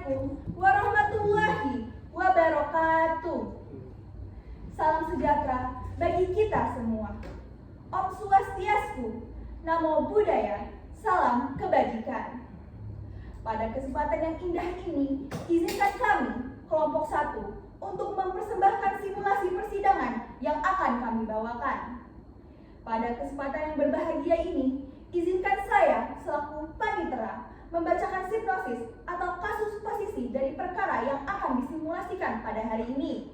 Assalamualaikum warahmatullahi wabarakatuh. Salam sejahtera bagi kita semua. Om Swastiastu, Namo Buddhaya, salam kebajikan. Pada kesempatan yang indah ini, izinkan kami, kelompok 1, untuk mempersembahkan simulasi persidangan yang akan kami bawakan. Pada kesempatan yang berbahagia ini, izinkan saya selaku panitera membacakan hipnosis atau kasus posisi dari perkara yang akan disimulasikan pada hari ini.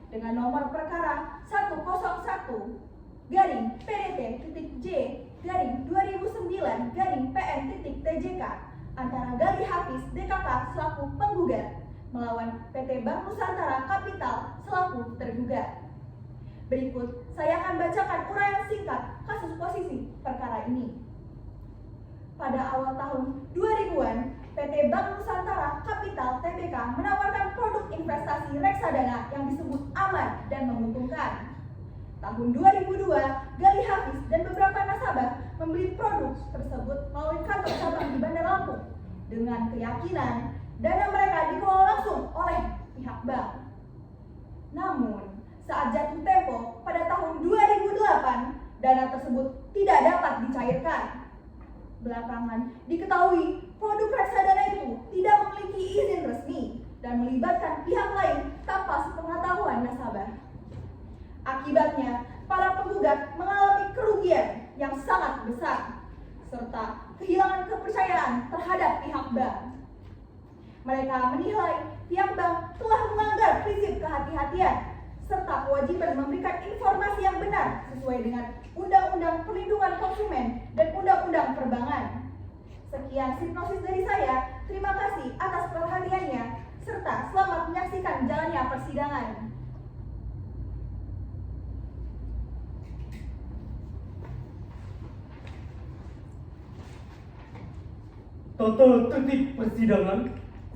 Dengan nomor perkara 101-GPDT.J/2009-PN.TJK antara Gali Hafiz DKK selaku penggugat melawan PT Bank Nusantara Capital selaku tergugat. Berikut saya akan bacakan uraian singkat kasus posisi perkara ini. Pada awal tahun 2000-an, PT Bank Nusantara Capital Tbk menawarkan produk investasi reksadana yang disebut aman dan menguntungkan. Tahun 2002, Gali Hafiz dan beberapa nasabah membeli produk tersebut melalui kantor cabang di Bandar Lampung dengan keyakinan dana mereka dikelola langsung oleh pihak bank. Namun, saat jatuh tempo pada tahun 2008, dana tersebut tidak dapat dicairkan. Belakangan diketahui produk reksadana itu tidak memiliki izin resmi dan melibatkan pihak lain tanpa sepengetahuan nasabah. Akibatnya, para penggugat mengalami kerugian yang sangat besar serta kehilangan kepercayaan terhadap pihak bank. Mereka menilai pihak bank telah melanggar prinsip kehati-hatian serta kewajiban memberikan informasi yang benar sesuai dengan Undang-Undang Perlindungan Konsumen dan Undang-Undang Perbankan. Sekian hipnosis dari saya. Terima kasih atas perhatiannya serta selamat menyaksikan jalannya persidangan. Tata tertib persidangan: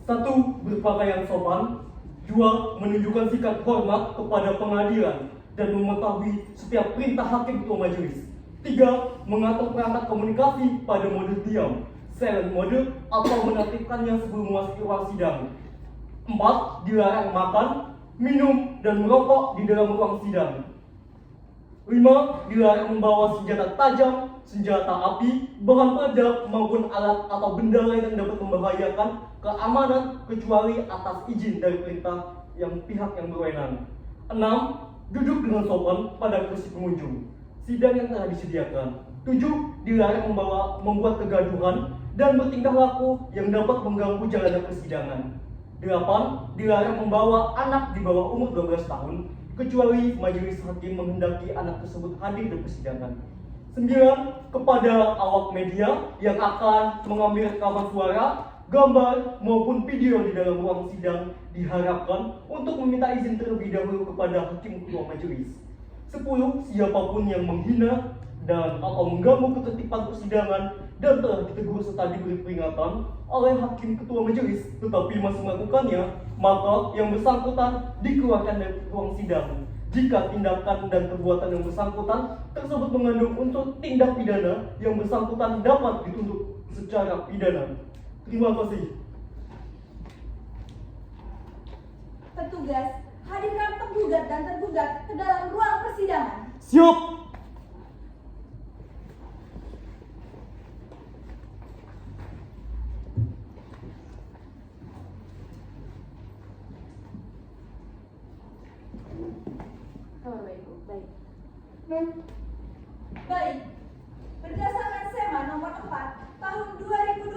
1. Berpakaian sopan. 2. Menunjukkan sikap hormat kepada pengadilan dan mengetahui setiap perintah hakim ketua majelis. 3. Mengatur perangkat komunikasi pada mode diam, silent mode, atau menaktifkannya sebelum memasuki ruang sidang. 4. Dilarang makan, minum, dan merokok di dalam ruang sidang. 5. Dilarang membawa senjata tajam, senjata api, bahan peledak, maupun alat atau benda lain yang dapat membahayakan keamanan kecuali atas izin dari perintah pihak yang berwenang. 6. Duduk dengan sopan pada kursi pengunjung sidang yang telah disediakan. 7. Dilarang membuat kegaduhan dan bertingkah laku yang dapat mengganggu jalannya persidangan. 8. Dilarang membawa anak di bawah umur 12 tahun kecuali majelis hakim menghendaki anak tersebut hadir di persidangan. 9. Kepada awak media yang akan mengambil rekaman suara, gambar, maupun video di dalam ruang sidang diharapkan untuk meminta izin terlebih dahulu kepada hakim ketua majelis. 10. Siapapun yang menghina dan atau mengganggu ketertiban persidangan dan telah ditegur serta diberi peringatan oleh hakim ketua majelis tetapi masih melakukannya, maka yang bersangkutan dikeluarkan dari ruang sidang jika tindakan dan perbuatan yang bersangkutan tersebut mengandung unsur tindak pidana yang bersangkutan dapat dituntut secara pidana. Terima kasih. Petugas, hadirkan penggugat dan tergugat ke dalam ruang persidangan. Siap. Baik, berdasarkan SEMA nomor 4 tahun 2012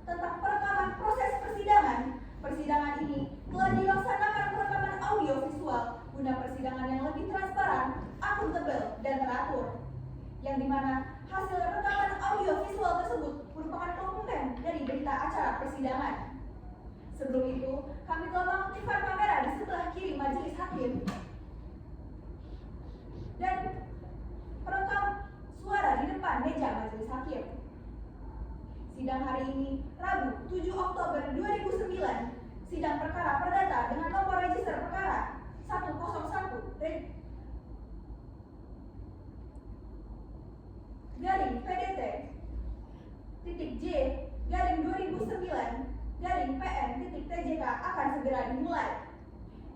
tentang perekaman proses persidangan, persidangan ini telah dilaksanakan perekaman audio visual guna persidangan yang lebih transparan, akuntabel, dan teratur, yang dimana hasil rekaman audio visual tersebut merupakan dokumen dari berita acara persidangan. Sebelum itu, kami telah mengaktifkan kamera di sebelah kiri majelis hakim dan perekam suara di depan meja majelis hakim. Sidang hari ini, Rabu 7 Oktober 2009, sidang perkara perdata dengan nomor register perkara 101 garing PDT titik J garing 2009 garing PN segera dimulai.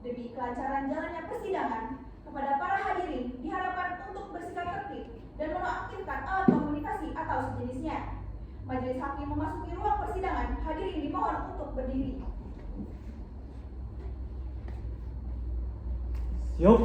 Demi kelancaran jalannya persidangan, kepada para hadirin diharapkan untuk bersikap tertib dan menonaktifkan alat komunikasi atau sejenisnya. Majelis hakim memasuki ruang persidangan, hadirin dimohon untuk berdiri. Siap.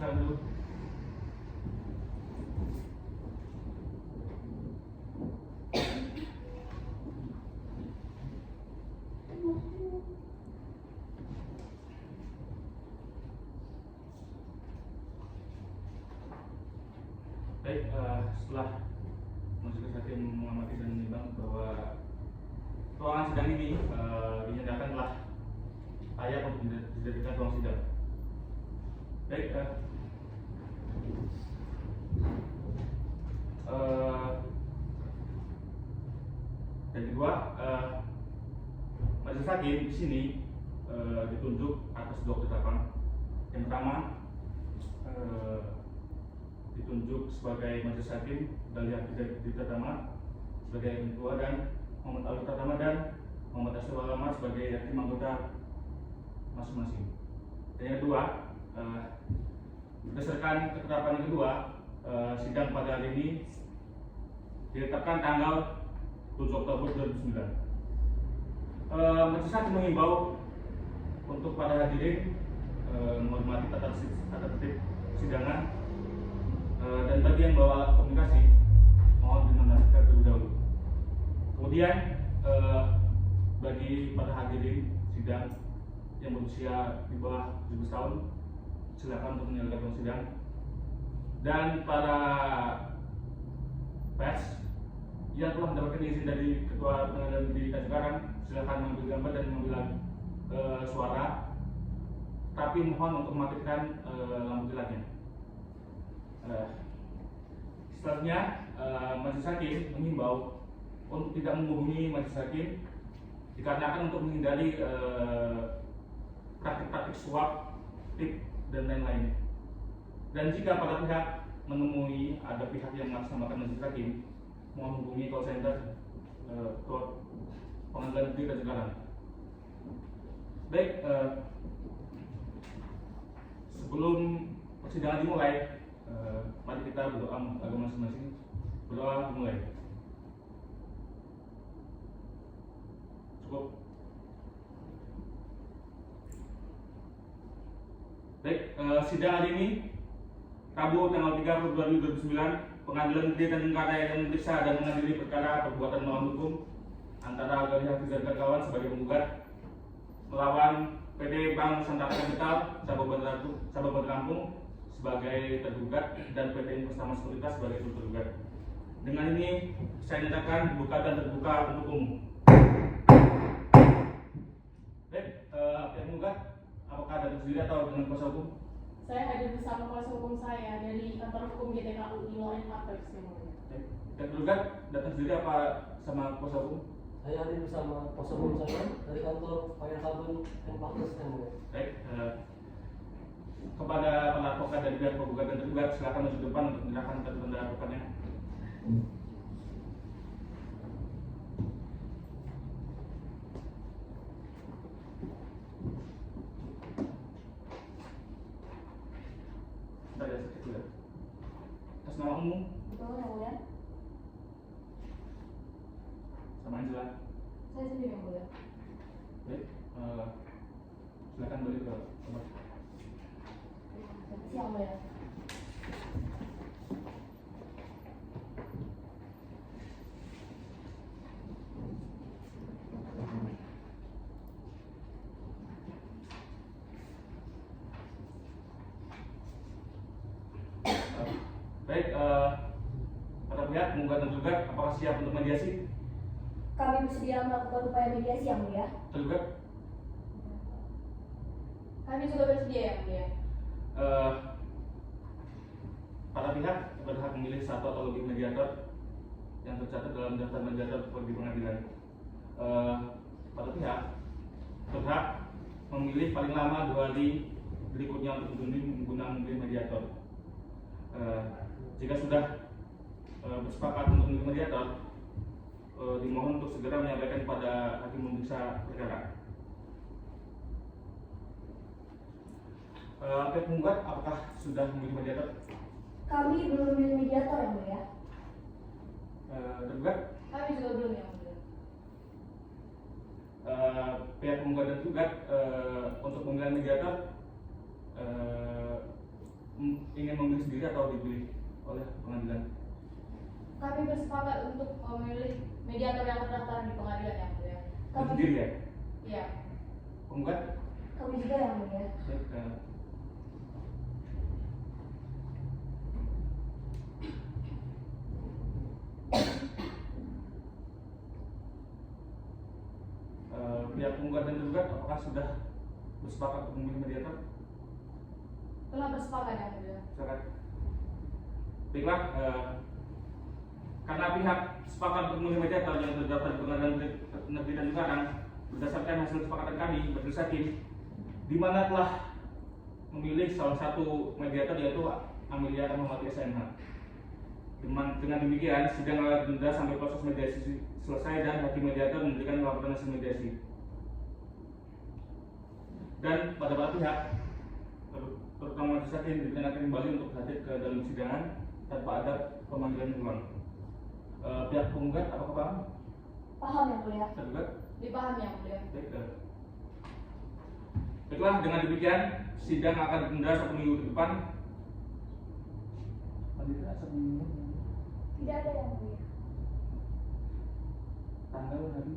Sekarang dulu. Baik, setelah majelis hakim mengamati dan menimbang bahwa ruangan sidang ini dinyatakan telah layak untuk dijadikan ruang sidang. Baik, dan kedua, majelis hakim di sini ditunjuk atas dua ketetapan. Yang pertama, ditunjuk sebagai majelis hakim Dahlia Fitri Tama sebagai ketua dan Muhammad Ali Tama dan Muhammad Asrul Alama sebagai hakim anggota masing-masing. Dan yang kedua, berdasarkan ketetapan yang kedua, sidang pada hari ini ditetapkan tanggal 7 Oktober 2009. Majelis hakim mengimbau untuk para hadirin menghormati tata tertib persidangan dan bagi yang bawa komunikasi mohon dinonaktifkan terlebih dahulu. Kemudian bagi para hadirin sidang yang berusia di bawah 17 tahun silakan untuk menyelenggarakan sidang, dan para pers yang telah mendapatkan izin dari Ketua Pengadilan Negeri Tanjung silakan mengambil gambar dan mengambil suara, tapi mohon untuk mematikan lampu tilannya. Selanjutnya, majelis hakim mengimbau untuk tidak menghubungi majelis hakim dikarenakan untuk menghindari praktik-praktik suap, tip, dan lain-lain. Dan jika para pihak menemui ada pihak yang mengatasnamakan majelis hakim, mohon hubungi call center Pengadilan Negeri Tanjung. Baik, sebelum persidangan dimulai, mari kita berdoa agama masing-masing. Berdoa dimulai. Cukup. Baik, sidang hari ini Rabu tanggal 3 Februari 2009, Pengadilan Negeri Tanjung Karaya yang memeriksa dan mengadili perkara perbuatan melawan hukum antara Dahlia Fitri dan kawan sebagai penggugat melawan PT Bank Nusantara Capital Cabang Lampung sebagai tergugat dan PT Investama Sekuritas sebagai tergugat. Dengan ini saya nyatakan dibuka dan terbuka untuk umum. Baik, pihak penggugat, apakah ada sendiri atau dengan kuasa hukum? Saya hadir bersama kuasa hukum saya dari kantor hukum GTKU Law and Matters yang mulia. Baik, pihak penggugat datang sendiri apa sama kuasa hukum? Saya hadir bersama kuasa hukum saya dari kantor Fire Sabun dan Matters yang mulia. Baik, kepada para advokat dan pihak penggugat dan tergugat silakan maju depan untuk menyerahkan tanda advokatnya. Bentar ya, sedikit dulu ya. Atas nama umum Betul yang mulia? sama Angela. Saya sendiri yang mulia. Baik, silakan balik ke tempat. Siang mulia. Baik, para pihak penggugat dan tergugat apakah siap untuk mediasi? Kami bersedia melakukan upaya mediasi yang mulia. Tergugat? Kami juga bersedia yang mulia. Para pihak berhak memilih satu atau lebih mediator yang tercatat dalam daftar mediator di pengadilan. Para pihak berhak memilih paling lama 2 hari berikutnya untuk menggunakan mediator. Jika sudah bersepakat untuk memilih mediator, dimohon untuk segera menyampaikan pada hakim pemeriksa perkara. Pihak penggugat apakah sudah memilih mediator? Kami belum memilih mediator yang mulia. Tergugat? Kami juga belum yang mulia. Pihak penggugat dan tergugat untuk pemilihan mediator ingin memilih sendiri atau dipilih oleh pengadilan? Kami bersepakat untuk memilih mediator yang terdaftar di pengadilan yang mulia. Sendiri ya? Iya. Penggugat? Kami juga yang mulia. Baik, pihak penggugat dan tergugat apakah sudah bersepakat untuk memilih mediator? Telah bersepakat yang mulia. Silakan. Baiklah, karena pihak sepakat untuk memilih mediator yang terdaftar di Pengadilan Negeri Tanjung berdasarkan hasil kesepakatan kami majelis hakim, di mana telah memilih salah satu mediator yaitu Amelia Rahmawati SMH. Dengan demikian, sidang akan ditunda sampai proses mediasi selesai dan hakim mediator memberikan laporan hasil mediasi. Dan pada para pihak, terutama majelis hakim, diperingatkan kembali untuk hadir ke dalam persidangan tanpa ada pemanggilan ulang. Pihak penggugat apakah paham? Paham yang mulia. Tergugat? Dipahami yang mulia. Baiklah, dengan demikian sidang akan ditunda 1 minggu ke depan. Tidak ada yang mulia. Tanggal hari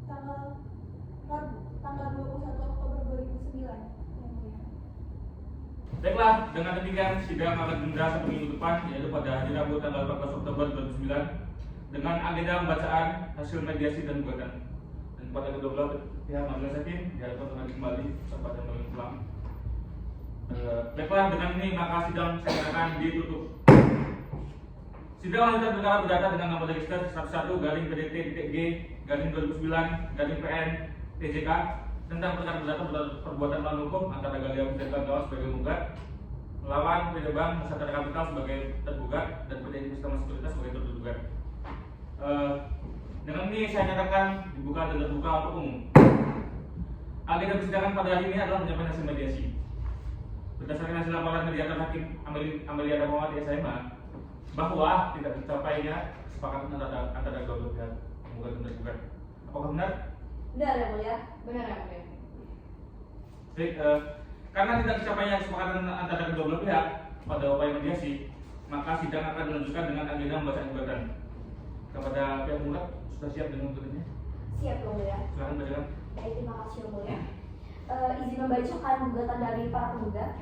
Tanggal Rabu, tanggal 21 Oktober 2009 yang mulia. Baiklah, dengan demikian sidang akan ditunda 1 minggu depan, yaitu pada hari Rabu tanggal 14 Oktober 2009 dengan agenda pembacaan hasil mediasi dan gugatan. Dan pada kedua belah pihak majelis hakim diharapkan untuk kembali serta dan pulang. Baiklah, dengan ini maka sidang saya akan ditutup. Sidang lanjutan perkara berdata dengan nomor register 11-DDT-G-2009-PN TJK tentang perkara berdata perbuatan melawan hukum antara Galia Hafizah kawan sebagai penggugat melawan PT Bank Nusantara Kapital sebagai tergugat dan PT Investama Sekuritas sebagai tergugat. Dengan ini saya nyatakan dibuka dan terbuka untuk umum. Agenda persidangan pada hari ini adalah menyampaikan hasil mediasi. Berdasarkan hasil laporan mediator hakim Amelia Rahmawati SMH bahwa tidak tercapainya kesepakatan antara kedua belah pihak penggugat dan tergugat. Apakah benar? Benar yang mulia. Benar yang mulia. Baik, karena tidak tercapainya kesepakatan antara kedua belah pihak pada upaya mediasi, maka sidang akan dilanjutkan dengan agenda pembacaan gugatan. Kepada pihak penggugat sudah siap dengan gugatannya? Siap yang mulia. Silakan bacakan. Baik, terima kasih yang mulia. Izin membacakan gugatan dari para penggugat.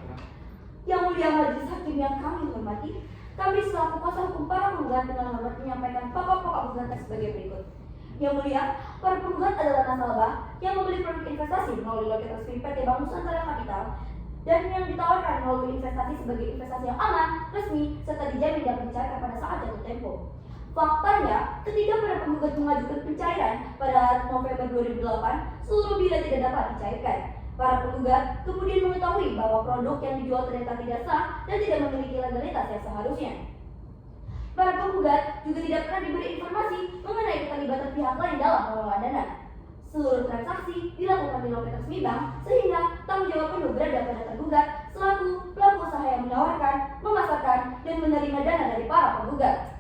Yang mulia majelis hakim yang kami hormati, kami selaku kuasa hukum para penggugat dengan hormat menyampaikan pokok-pokok gugatan sebagai berikut. Yang mulia, para penggugat adalah nasabah yang membeli produk investasi melalui loket resmi PT Bank Nusantara Kapital dan yang ditawarkan melalui investasi sebagai investasi yang aman, resmi, serta dijamin dapat dicairkan pada saat jatuh tempo. Faktanya, ketika para penggugat mengajukan pencairan pada November 2008, seluruh bila tidak dapat dicairkan. Para penggugat kemudian mengetahui bahwa produk yang dijual ternyata tidak sah dan tidak memiliki legalitas yang seharusnya. Para penggugat juga tidak pernah diberi informasi mengenai keterlibatan pihak lain dalam pengelolaan dana. Seluruh transaksi dilakukan di loket resmi bank sehingga tanggung jawab penuh berada pada tergugat selaku pelaku usaha yang menawarkan, memasarkan, dan menerima dana dari para penggugat.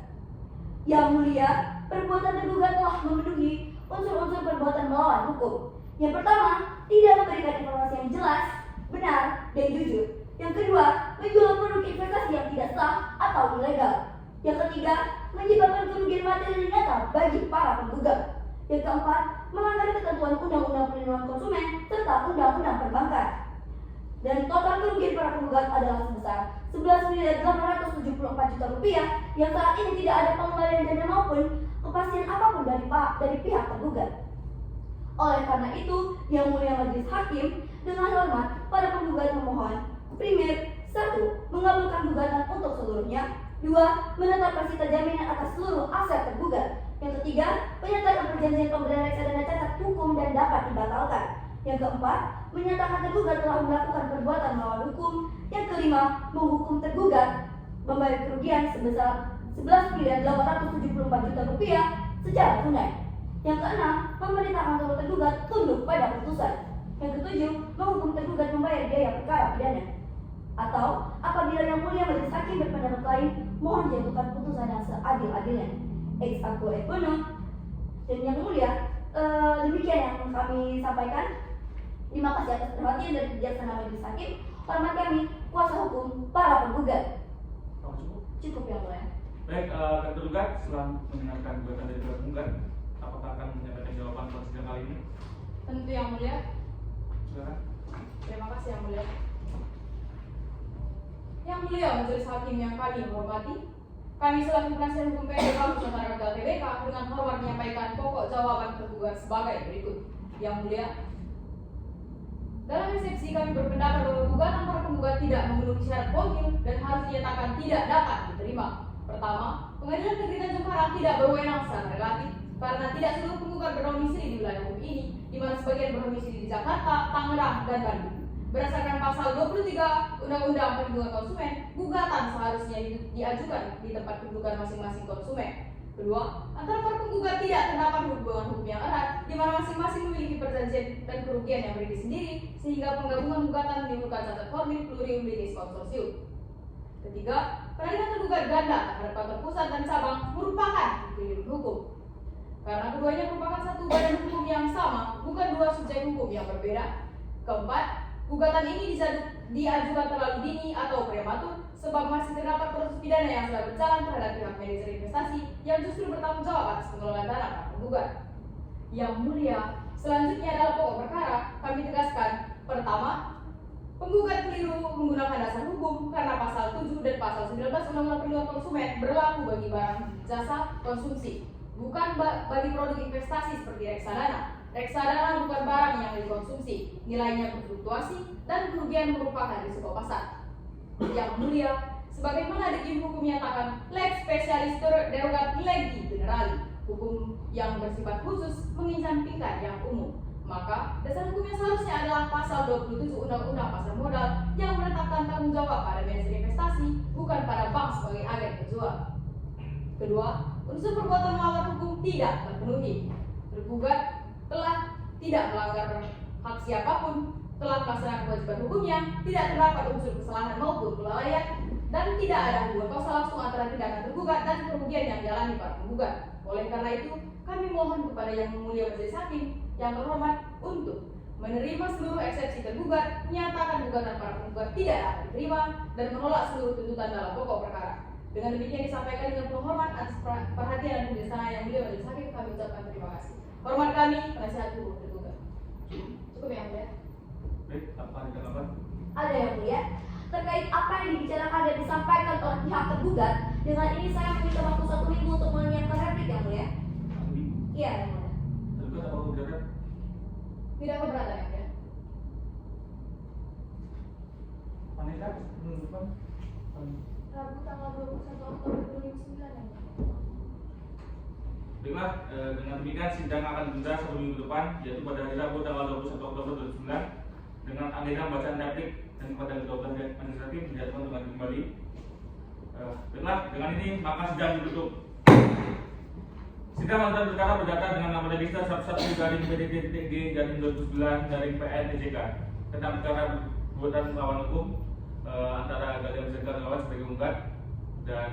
Yang mulia, perbuatan tergugat telah memenuhi unsur-unsur perbuatan melawan hukum. Yang pertama, tidak memberikan informasi yang jelas, benar, dan jujur. Yang kedua, menjual produk investasi yang tidak sah atau ilegal. Yang ketiga, menyebabkan kerugian materi nyata bagi para penggugat. Yang keempat, melanggar ketentuan Undang-Undang Perlindungan Konsumen serta Undang-Undang Perbankan. Dan total kerugian para penggugat adalah sebesar 11.874 juta rupiah yang saat ini tidak ada pengembalian dana maupun kepastian apapun dari pihak tergugat. Oleh karena itu, yang mulia majelis hakim dengan hormat para penggugat memohon primer 1. Mengabulkan gugatan untuk seluruhnya. 2. Menetapkan sita jaminan atas seluruh aset tergugat. Yang ketiga, penyertaan perjanjian pemberian reksadana cacat hukum dan dapat dibatalkan. Yang keempat, menyatakan tergugat telah melakukan perbuatan melawan hukum. Yang kelima, menghukum tergugat membayar kerugian sebesar 11.874 juta rupiah secara tunai. Yang keenam, memerintahkan seluruh tergugat tunduk pada putusan. Yang ketujuh, menghukum tergugat membayar biaya perkara pidana. Atau apabila Yang Mulia Majelis Hakim berpendapat lain, mohon jatuhkan putusan yang seadil-adilnya. Ex aequo et bono. Dan Yang Mulia, demikian yang kami sampaikan. Terima kasih atas perhatian dari Kejaksaan Majelis Hakim. Hormat kami, kuasa hukum para penggugat. Apakah cukup? Cukup Yang Mulia. Baik, kan tergugat setelah mendengarkan gugatan dari pihak penggugat, apakah akan menyampaikan jawaban pada sidang kali ini? Tentu Yang Mulia. Silakan. Terima kasih Yang Mulia. Yang Mulia Majelis Hakim yang kami hormati, kami selaku penasihat hukum PDK Nusantara Gagal TBK dengan hormat menyampaikan pokok jawaban tergugat sebagai berikut. Yang Mulia, dalam eksepsi kami berpendapat bahwa gugatan para penggugat tidak memenuhi syarat formil dan harus dinyatakan tidak dapat diterima. Pertama, Pengadilan Negeri Tanjung Karang tidak berwenang secara relatif karena tidak seluruh penggugat berdomisili di wilayah hukum ini, di mana sebagian berdomisili di Jakarta, Tangerang, dan Bandung. Berdasarkan pasal 23 Undang-Undang Perlindungan Konsumen, gugatan seharusnya diajukan di tempat kedudukan masing-masing konsumen. Kedua, antara para penggugat tidak terdapat hubungan hukum yang erat, di mana masing-masing memiliki perjanjian dan kerugian yang berdiri sendiri, sehingga penggabungan gugatan menimbulkan cacat formil plurium litis consortium. Ketiga, peradilan tergugat ganda terhadap kantor pusat dan cabang merupakan plurium hukum. Karena keduanya merupakan satu badan hukum yang sama, bukan dua subjek hukum yang berbeda. Keempat, gugatan ini diajukan terlalu dini atau prematur sebab masih terdapat proses pidana yang sudah berjalan terhadap pihak manajer investasi yang justru bertanggung jawab atas pengelolaan dana para penggugat. Yang Mulia, selanjutnya adalah pokok perkara. Kami tegaskan, pertama, penggugat keliru menggunakan dasar hukum karena pasal 7 dan pasal 19 Undang-Undang Perlindungan Konsumen berlaku bagi barang jasa konsumsi, bukan bagi produk investasi seperti reksadana. Reksadana bukan barang yang dikonsumsi, nilainya berfluktuasi dan kerugian merupakan risiko pasar. Yang Mulia, sebagaimana Dikim Hukum menyatakan lex specialis derogat legi generali, hukum yang bersifat khusus mengesampingkan yang umum. Maka dasar hukumnya seharusnya adalah pasal 27 Undang-Undang Pasar Modal yang menetapkan tanggung jawab pada manajer investasi, bukan pada bank sebagai agen penjual. Kedua, unsur perbuatan melawan hukum tidak terpenuhi. Tergugat telah tidak melanggar hak siapapun, telah melaksanakan kewajiban hukumnya, tidak terdapat unsur kesalahan maupun kelalaian, dan tidak ada hubungan kausal langsung antara tindakan tergugat dan kerugian yang dialami para penggugat. Oleh karena itu, kami mohon kepada Yang Mulia Majelis Hakim yang terhormat untuk menerima seluruh eksepsi tergugat, menyatakan gugatan para penggugat tidak dapat diterima, dan menolak seluruh tuntutan dalam pokok perkara. Dengan demikian disampaikan dengan penuh hormat atas perhatian dan kebijaksanaan Yang Mulia Majelis Hakim, kami ucapkan terima kasih. Hormat kami, penasihat hukum tergugat. Cukup Yang Mulia. Baik, apa ada tanggapan? Ada Yang Mulia, terkait apa yang dibicarakan dan disampaikan oleh pihak tergugat. Dengan ini saya meminta waktu 1 minggu untuk menyiapkan replik Yang Mulia. Iya Yang Mulia. Tergugat apa keberatan? Tidak keberatan Yang Mulia. Panitia menentukan Rabu tanggal 21 Oktober 2009 Yang Mulia. Baiklah, dengan demikian sidang akan ditunda 1 minggu depan, yaitu pada hari Rabu tanggal 21 Oktober 2009 dengan agenda bacaan replik dan kepada kedua belah administratif dijadwalkan dengan kembali. Baiklah, dengan ini maka sidang ditutup. Sidang lanjutan perkara berdata dengan nama register 11-PDD-G-2009-PN-TJK tentang perkara perbuatan melawan hukum antara Galian Zerga Kawan sebagai penggugat dan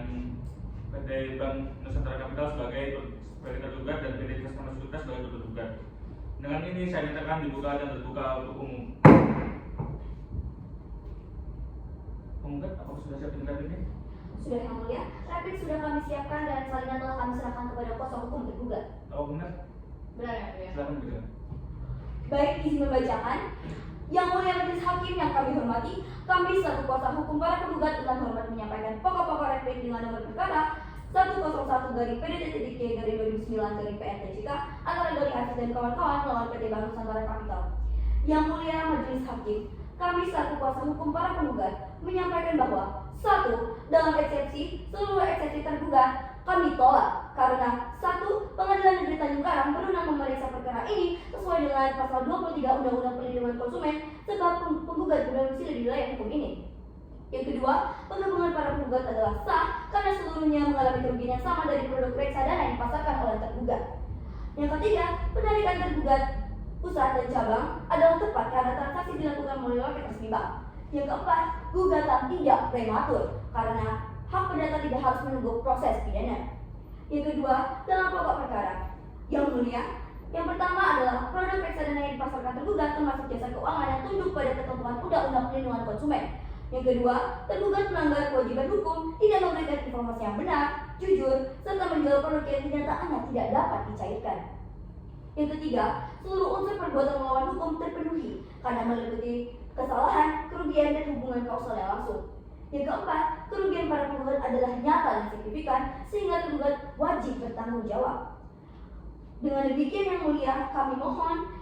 PT Bank Nusantara Capital sebagai tergugat dan PT Investasi Sekuritas sebagai tergugat. Dengan ini saya nyatakan dibuka dan terbuka untuk umum. Penggugat, apakah sudah siap dengan ini? Sudah Yang Mulia, replik sudah kami siapkan dan salinan telah kami serahkan kepada kuasa hukum tergugat. Oh benar? Benar Yang Mulia. Silakan berjalan. Baik, izin membacakan. Yang Mulia Majelis Hakim yang kami hormati, kami selaku kuasa hukum para penggugat dengan hormat menyampaikan pokok-pokok replik dengan nomor perkara 101 dari PDT-G dari 2009 dari PNTJK antara Doni Hafiz dan kawan-kawan melawan PT Bank Nusantara Capital. Yang Mulia Majelis Hakim, kami selaku kuasa hukum para penggugat menyampaikan bahwa 1. Dalam eksepsi, seluruh eksepsi tergugat kami tolak karena satu, Pengadilan Negeri Tanjung Karang berwenang memeriksa perkara ini sesuai dengan pasal 23 Undang-Undang Perlindungan Konsumen sebab penggugat berdomisili di wilayah hukum ini. Yang kedua, penggabungan para penggugat adalah sah karena seluruhnya mengalami kerugian yang sama dari produk reksadana yang dipasarkan oleh tergugat. Yang ketiga, penarikan tergugat pusat dan cabang adalah tepat karena transaksi dilakukan melalui loket resmi bank. Yang keempat, gugatan tidak prematur karena hak perdata tidak harus menunggu proses pidana. Yang kedua, dalam pokok perkara. Yang mulia, yang pertama adalah produk reksadana yang dipasarkan tergugat termasuk jasa keuangan yang tunduk pada ketentuan Undang-Undang Perlindungan Konsumen. Yang kedua, tergugat melanggar kewajiban hukum, tidak memberikan informasi yang benar, jujur, serta menjual produk yang kenyataannya tidak dapat dicairkan. Yang ketiga, seluruh unsur perbuatan melawan hukum terpenuhi karena meliputi kesalahan, kerugian, dan hubungan kausal yang langsung. Yang keempat, kerugian para penggugat adalah nyata dan signifikan sehingga tergugat wajib bertanggung jawab. Dengan demikian yang mulia, kami mohon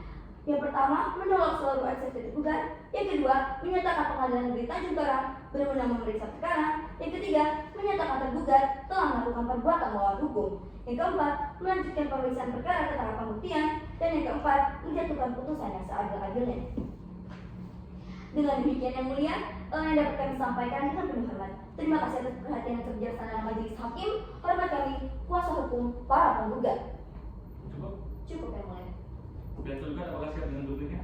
yang pertama, menolak seluruh eksepsi tergugat. Yang kedua, menyatakan Pengadilan Negeri Tanjung Karang berwenang memeriksa perkara. Yang ketiga, menyatakan tergugat telah melakukan perbuatan melawan hukum. Yang keempat, melanjutkan pemeriksaan perkara ke tahap pembuktian. Dan yang keempat, menjatuhkan putusan yang seadil-adilnya. Dengan demikian yang mulia, yang dapat kami sampaikan dengan penuh hormat. Terima kasih atas perhatian dan kebijaksanaan majelis hakim. Hormat kami, kuasa hukum para penggugat. Cukup yang mulia. Dan tergugat apakah siap dengan duduknya?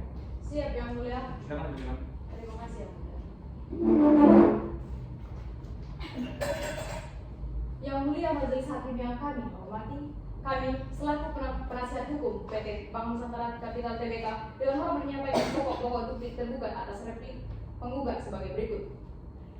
Siap yang mulia. Silakan silakan. Terima kasih yang mulia. Yang mulia majelis hakim yang kami hormati, kami selaku penasihat hukum PT Bank Nusantara Capital Tbk dengan hormat menyampaikan pokok-pokok bukti tergugat atas replik penggugat sebagai berikut.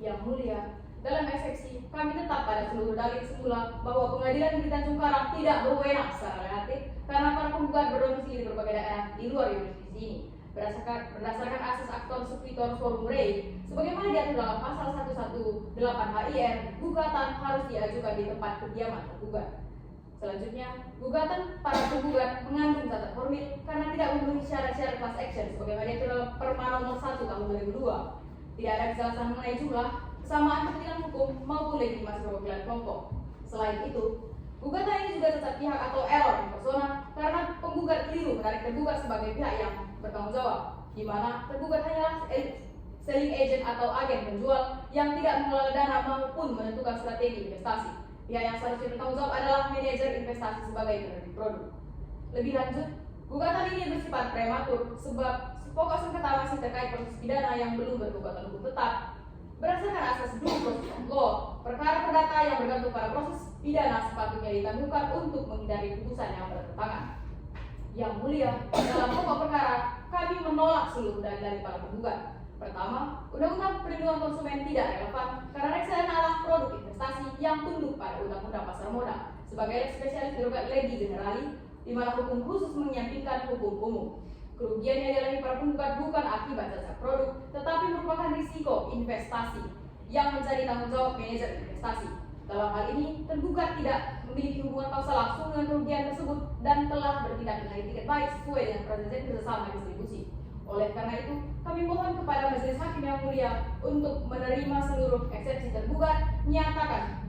Yang mulia, dalam eksepsi kami tetap pada seluruh dalil semula bahwa Pengadilan Negeri Tanjung Karang tidak berwenang secara relatif karena para penggugat berdomisili di berbagai daerah di luar yurisdiksi ini. Berdasarkan asas aktor subitor forum rei, sebagaimana diatur dalam pasal 118 HIR, gugatan harus diajukan di tempat kediaman tergugat. Selanjutnya, gugatan para penggugat mengandung catat formil karena tidak memenuhi syarat-syarat class action sebagaimana diatur dalam Perma nomor 1 tahun 2002. Tidak ada kejelasan mengenai jumlah, kesamaan kepentingan hukum maupun legitimasi perwakilan kelompok. Selain itu, gugatan ini juga cacat pihak atau error in persona karena penggugat keliru menarik tergugat sebagai pihak yang bertanggung jawab, di mana tergugat hanyalah selling agent atau agen penjual yang tidak mengelola dana maupun menentukan strategi investasi. Pihak yang seharusnya bertanggung jawab adalah manajer investasi sebagai penerbit produk. Lebih lanjut, gugatan ini bersifat prematur sebab pokok sengketa masih terkait proses pidana yang belum berkekuatan hukum tetap. Berdasarkan asas due process of law, perkara perdata yang bergantung pada proses pidana sepatutnya ditangguhkan untuk menghindari putusan yang bertentangan. Yang mulia, dalam pokok perkara, kami menolak seluruh dalil dari para penggugat. Pertama, Undang-Undang Perlindungan Konsumen tidak relevan karena reksadana adalah produk investasi yang tunduk pada Undang-Undang Pasar Modal sebagai spesialis derogat legi generali, di mana hukum khusus menyampingkan hukum umum. Kerugian yang dialami para penggugat bukan akibat cacat produk, tetapi merupakan risiko investasi yang menjadi tanggung jawab manajer investasi. Dalam hal ini, tergugat tidak memiliki hubungan kausal langsung dengan kerugian tersebut dan telah bertindak dengan etiket baik sesuai dengan perjanjian kerjasama distribusi. Oleh karena itu, kami mohon kepada majelis hakim yang mulia untuk menerima seluruh eksepsi tergugat, menyatakan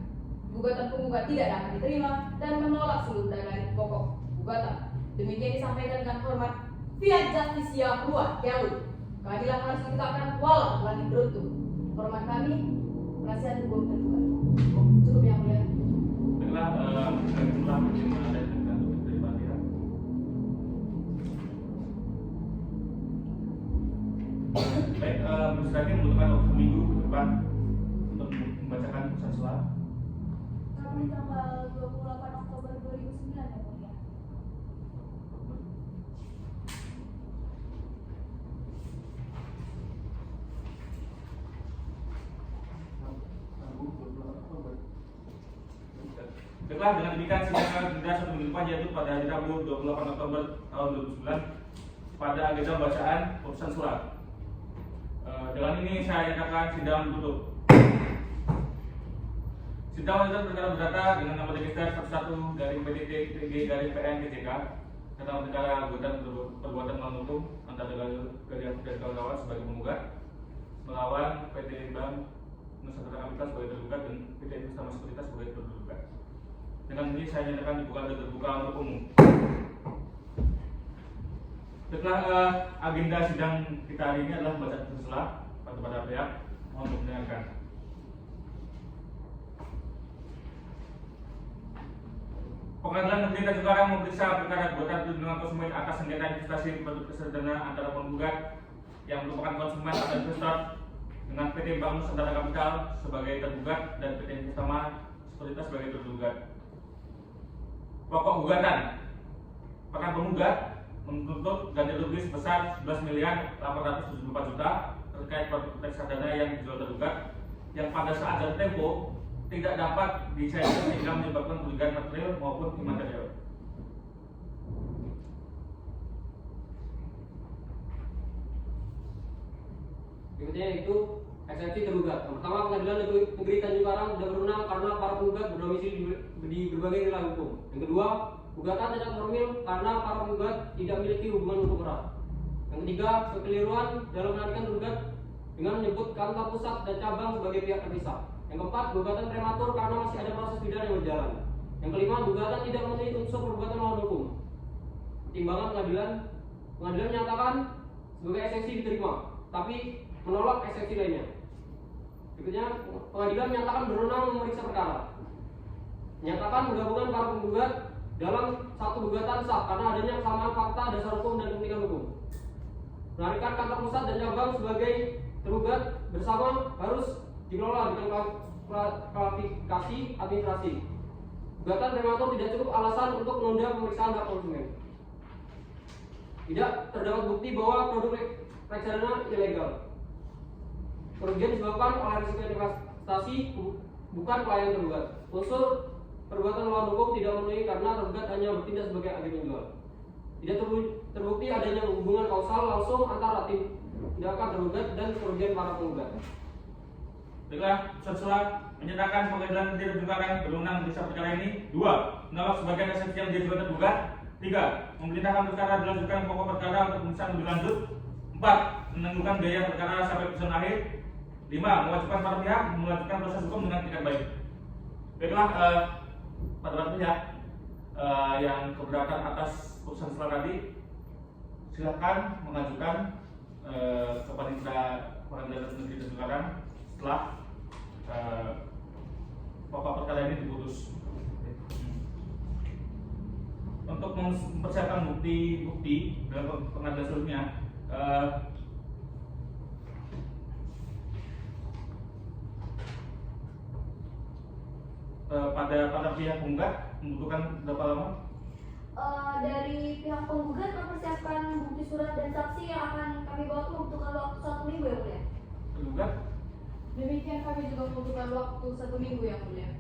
gugatan penggugat tidak dapat diterima dan menolak seluruh dalil pokok gugatan. Demikian disampaikan dengan hormat Fiat Justisia Ruan Kelut. Keadilan harus ditegakkan walau langit beruntung. Hormat kami, penasihat hukum tergugat. Cukup yang mulia. Baiklah, kami telah menerima dan untuk dari Bandira. Baik, majelis hakim membutuhkan waktu seminggu ke depan untuk membacakan putusan sela. Kami tanggal 28 Oktober 2009 ya mulia. Baiklah, dengan demikian sidang agenda 1 minggu depan yaitu pada hari Rabu 28 Oktober tahun 2009 pada agenda bacaan putusan surat. Dengan ini saya nyatakan sidang tutup. Sidang lanjutan perkara berdata dengan nama register 11 dari PDT TG dari PN TJK tentang perkara gugatan perbuatan melawan hukum antara Galia dan kawan-kawan sebagai penggugat melawan PT Bank Nusantara Capital sebagai tergugat dan PT Investama Sekuritas sebagai tergugat. Dengan ini saya nyatakan dibuka dan terbuka untuk umum. Setelah agenda sidang kita hari ini adalah membaca terserah kepada pihak, mohon untuk mendengarkan. Pengadilan Negeri Tanjung Karang memeriksa perkara gugatan perlindungan konsumen atas sengketa investasi produk reksadana antara penggugat yang merupakan konsumen atau investor dengan PT Bank Nusantara Capital sebagai tergugat dan PT Investama Sekuritas sebagai tergugat. Pokok gugatan, para penggugat menuntut ganti rugi sebesar 11.874 juta terkait produk reksadana yang dijual tergugat yang pada saat jatuh tempo tidak dapat dicairkan sehingga menyebabkan kerugian material maupun imaterial. Berikutnya yaitu eksepsi tergugat. Yang pertama, Pengadilan Negeri Tanjung Karang tidak berwenang karena para penggugat berdomisili di berbagai wilayah hukum. Yang kedua, gugatan tidak formil karena para penggugat tidak memiliki hubungan hukum erat. Yang ketiga, kekeliruan dalam menarikkan tergugat dengan menyebut kantor pusat dan cabang sebagai pihak terpisah. Yang keempat, gugatan prematur karena masih ada proses pidana yang berjalan. Yang kelima, gugatan tidak memenuhi unsur perbuatan melawan hukum. Pertimbangan pengadilan menyatakan sebagai eksepsi diterima, tapi menolak eksepsi lainnya. Berikutnya, pengadilan menyatakan berwenang memeriksa perkara. Menyatakan menggabungkan para penggugat dalam satu gugatan sah karena adanya kesamaan fakta, dasar hukum, dan kepentingan hukum. Menarikkan kantor pusat dan cabang sebagai tergugat bersama harus dikelola dengan klarifikasi administrasi. Gugatan prematur tidak cukup alasan untuk menunda pemeriksaan hak konsumen. Tidak terdapat bukti bahwa produk reksadana ilegal. Kerugian disebabkan oleh risiko investasi bukan pelayanan tergugat. Unsur perbuatan melawan hukum tidak memenuhi karena tergugat hanya bertindak sebagai agen penjual. Tidak terbukti adanya hubungan kausal langsung antara tindakan tergugat dan kerugian para penggugat. Baiklah, setelah menyatakan Pengadilan Negeri Tanjung Karang berwenang memeriksa perkara ini. 2. Menolak sebagian eksepsi yang diajukan tergugat. 3. Memerintahkan perkara dilanjutkan pokok perkara untuk pemeriksaan lebih lanjut. 4. Menangguhkan biaya perkara sampai putusan akhir. 5. Mewajibkan para pihak melanjutkan proses hukum dengan tingkat baik. Baiklah, pada pihak yang keberatan atas putusan setelah tadi, silakan mengajukan kepada Pengadilan Negeri Tanjung Karang setelah pokok perkara ini diputus. Untuk mempersiapkan bukti-bukti dalam pengadilan selanjutnya, pada pihak penggugat membutuhkan berapa lama? Dari pihak penggugat mempersiapkan bukti surat dan saksi yang akan kami bawa itu membutuhkan waktu 1 minggu ya mulia. Tergugat? Demikian kami juga membutuhkan waktu 1 minggu yang mulia.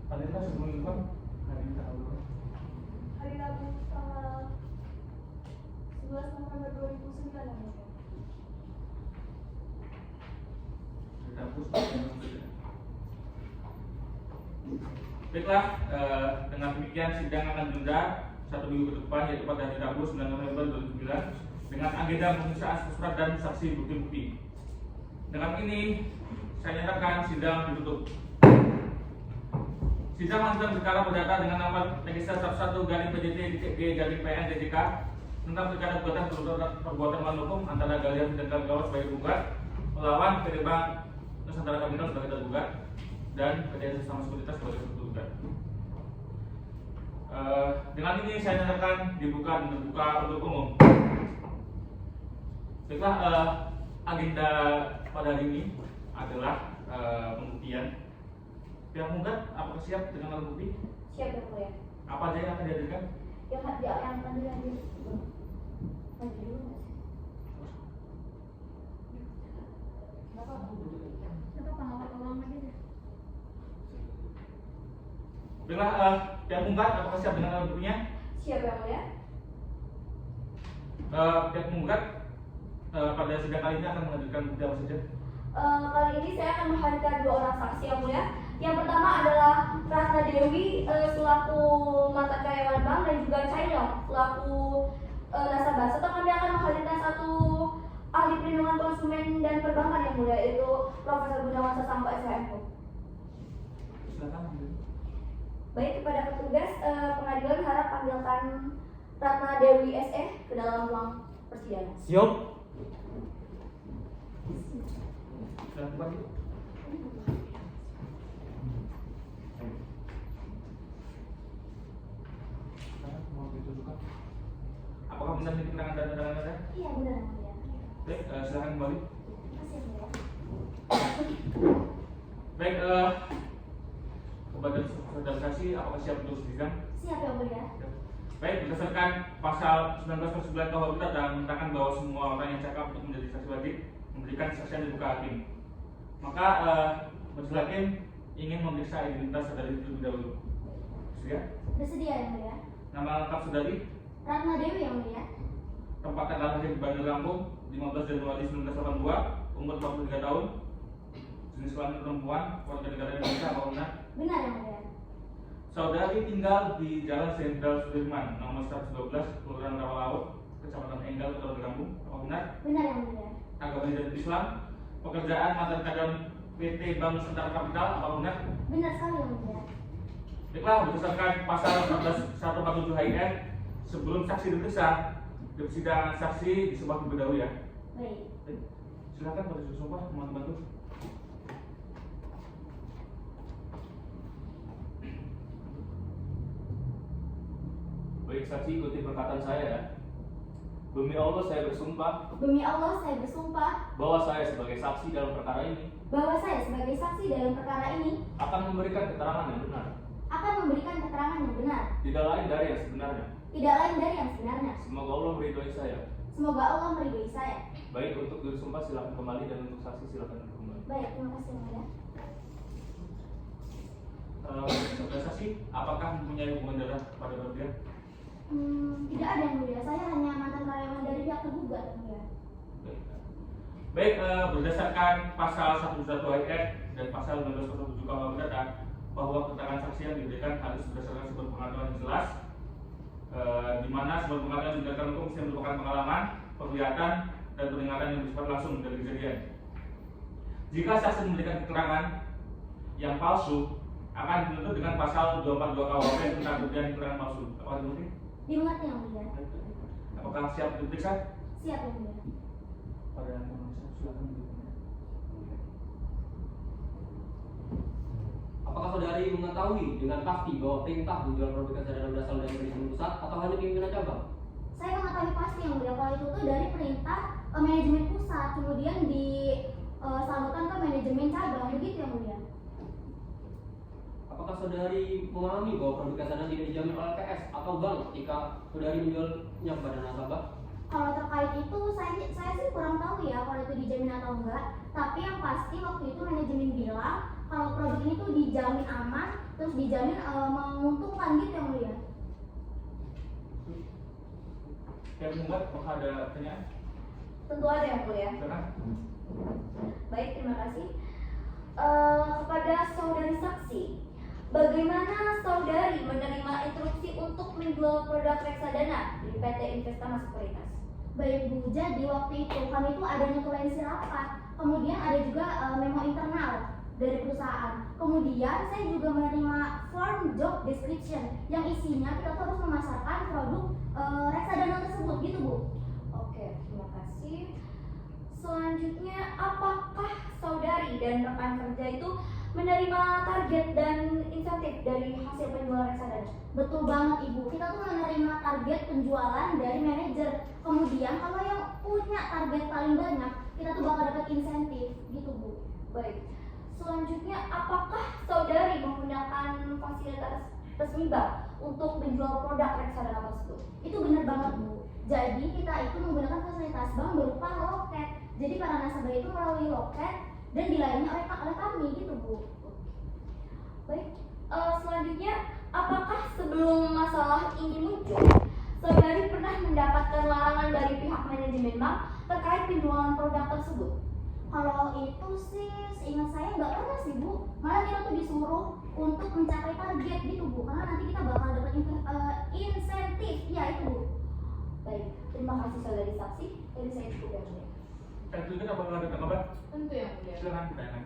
Adakah sebelum itu kan Hari Rabu tanggal 11 November 2009 yang mulia. Baiklah, dengan demikian sidang akan ditunda 1 minggu ke depan, yaitu pada hari Rabu 9 November 2009 dengan agenda pemeriksaan surat dan saksi bukti-bukti. Dengan ini saya nyatakan sidang ditutup. Sidang lanjutan perkara perdata dengan nomor register 11-PJT-G-PN-DJK tentang perkara gugatan perbuatan melawan hukum antara Galian dan kawan-kawan sebagai penggugat melawan PT Bank Nusantara Capital sebagai tergugat dan PT Investama Sekuritas sebagai tergugat. Dengan ini saya nyatakan dibuka dan terbuka untuk umum. Baiklah, agenda pada hari ini adalah pembuktian. Pihak penggugat apakah siap dengan alat bukti? Siap ya mulia. Apa aja yang akan dihadirkan? Yang tadi hadir. Hadir dulu nggak sih? Nggak apa-apa, ulang lagi deh. Baiklah, pihak penggugat apakah siap dengan alat buktinya? Siap ya mulia. Pihak penggugat pada sidang kali ini akan menghadirkan bukti apa saja? Kali ini saya akan menghadirkan 2 orang saksi yang mulia. Yang pertama adalah Ratna Dewi selaku mantan karyawan bank dan juga Cahyong selaku nasabah. Serta kami akan menghadirkan 1 ahli perlindungan konsumen dan perbankan yang mulia, yaitu Profesor Gunawan Sasampa SHMU. silakan. Baik, kepada petugas, pengadilan harap panggilkan Ratna Dewi SE ke dalam ruang persidangan. Siap. Silakan Pak. Apakah benar ini keterangan dan Anda? Iya, benar yang mulia. Baik, silakan kembali. Terima kasih yang mulia. Baik, kepada saudara saksi, apakah siap untuk sidang? Siap yang mulia. Baik, berdasarkan pasal 19/9 KUH kita dan menyatakan bahwa semua orang yang cakap untuk menjadi saksi wajib memberikan kesaksian di muka hakim. Maka majelis hakim ingin memeriksa identitas saudari terlebih dahulu. Bersedia? Bersedia yang mulia. Nama lengkap saudari, Ratna Dewi yang mulia. tempat tanggal lahir di Bandar Lampung 15 Januari 1982, umur 43 tahun, jenis kelamin perempuan, warga negara Indonesia, apa benar? Benar yang mulia. Saudari tinggal di Jalan Jenderal Sudirman, nomor 112, Kelurahan Rawalaut, Kecamatan Enggal, Kota Lampung, apa benar? Benar yang mulia. Agama dan Islam, pekerjaan mantan karyawan PT Bank Nusantara Kapital, apa benar? Benar sekali yang mulia. Baiklah, berdasarkan pasal 147 HIN, sebelum saksi diperiksa, di persidangan saksi disumpah terlebih dahulu ya. Baik. Baik, silakan pada sumpah teman-teman tuh. Baik, saksi ikuti perkataan saya ya. Demi Allah saya bersumpah Demi Allah saya bersumpah bahwa saya sebagai saksi dalam perkara ini bahwa saya sebagai saksi dalam perkara ini akan memberikan keterangan yang benar, akan memberikan keterangan yang benar, tidak lain dari yang sebenarnya. tidak lain dari yang sebenarnya. Semoga Allah meridhoi saya. Semoga Allah meridhoi saya. Baik, untuk juru sumpah silakan kembali dan untuk saksi silakan duduk kembali. Baik, terima kasih yang mulia. Saudara saksi, apakah mempunyai hubungan darah pada dia? Tidak ada yang mulia. Saya hanya mantan karyawan dari pihak tergugat yang mulia. Baik, berdasarkan pasal 121 HIN dan pasal 1907 KUH Pidana bahwa keterangan saksi yang diberikan harus berdasarkan sumber pengetahuan yang jelas, di mana sumber pengetahuan yang diberikan hukum mesti merupakan pengalaman, penglihatan, dan peringatan yang bersifat langsung dari kejadian. Jika saksi memberikan keterangan yang palsu, akan dituntut dengan pasal 242 KUHP tentang pemberian keterangan palsu. Apakah dimengerti? Dimengerti yang mulia. Apakah siap diperiksa? Siap yang mulia. Pada yang silakan. Apakah saudari mengetahui dengan pasti bahwa perintah menjual produk kesehatan berasal dari manajemen pusat atau hanya pimpinan cabang? Saya mengetahui pasti yang mulia kalau itu tuh dari perintah manajemen pusat, kemudian disalurkan ke manajemen cabang, begitu yang mulia. Apakah saudari memahami bahwa produk kesehatan tidak dijamin oleh PS atau bank ketika saudari menjualnya kepada nasabah? Kalau terkait itu saya sih kurang tahu ya kalau itu dijamin atau enggak. Tapi yang pasti waktu itu manajemen bilang kalau produk ini tuh dijamin aman, terus dijamin menguntungkan gitu yang mulia. Yang membuat apakah ada pertanyaan? Tentu ada yang mulia. Silakan. Baik, terima kasih. Kepada saudari saksi, bagaimana saudari menerima instruksi untuk menjual produk reksadana di PT Investama Sekuritas? Baik Bu, jadi waktu itu kami itu ada notulensi rapat, kemudian ada juga memo internal dari perusahaan. Kemudian saya juga menerima form job description yang isinya kita tuh harus memasarkan produk reksadana tersebut gitu Bu. Oke, terima kasih. Selanjutnya, apakah saudari dan rekan kerja itu menerima target dan insentif dari hasil penjualan reksadana? Betul banget Ibu, kita tuh menerima target penjualan dari manajer. Kemudian kalau yang punya target paling banyak, kita tuh bakal dapat insentif gitu Bu. Baik. Selanjutnya, apakah saudari menggunakan fasilitas resmi bank untuk menjual produk reksadana tersebut? Itu benar banget Bu. Jadi kita itu menggunakan fasilitas bank berupa loket. Jadi para nasabah itu melalui loket dan dilayani oleh kami gitu Bu. Baik, selanjutnya apakah sebelum masalah ini muncul, saudari pernah mendapatkan larangan dari pihak manajemen bank terkait penjualan produk tersebut? Kalau itu sih seingat saya nggak pernah sih Bu. Malah kita tuh disuruh untuk mencapai target gitu Bu, karena nanti kita bakal dapat insentif. Ya itu Bu. Baik, terima kasih saudari saksi. Dari saya cukup ya Bu. Itu kita bakal ada kabar. Tentu yang mulia. Silakan pertanyaan.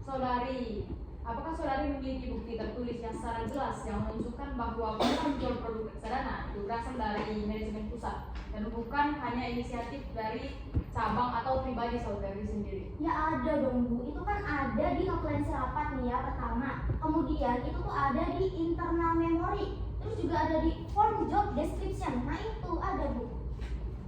Saudari apakah saudari memiliki bukti tertulis yang secara jelas yang menunjukkan bahwa barang jual produk reksadana itu berasal dari manajemen pusat dan bukan hanya inisiatif dari cabang atau pribadi saudari sendiri? Ya ada dong Bu, itu kan ada di notulensi rapat nih ya pertama. Kemudian itu tuh ada di internal memory, terus juga ada di form job description. Nah itu ada Bu.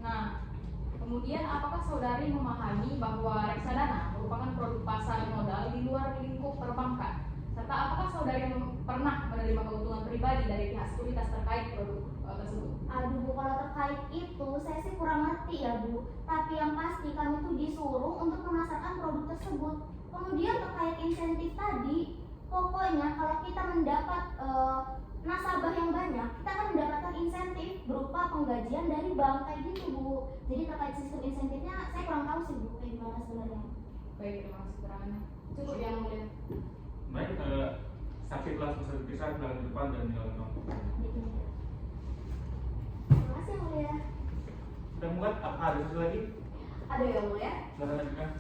Nah, kemudian apakah saudari memahami bahwa reksadana merupakan produk pasar modal di luar lingkup perbankan? Serta apakah saudari pernah menerima keuntungan pribadi dari pihak sekuritas terkait produk tersebut? Aduh Bu, kalau terkait itu saya sih kurang ngerti ya Bu. Tapi yang pasti kami tuh disuruh untuk memasarkan produk tersebut. Kemudian terkait insentif tadi, pokoknya kalau kita mendapat nasabah yang banyak, kita akan mendapatkan insentif berupa penggajian dari bank kayak gitu Bu. Jadi terkait sistem insentifnya saya kurang tahu sih Bu kayak gimana sebenarnya. Baik, terima kasih keterangannya. Cukup yang mulia. Baik, saksi telah selesai diperiksa, silakan ke depan dan nyalakan lampu. Terima kasih yang mulia. Sudah muat, apa ada sesuatu lagi? Ada yang mulia. Silakan lanjutkan.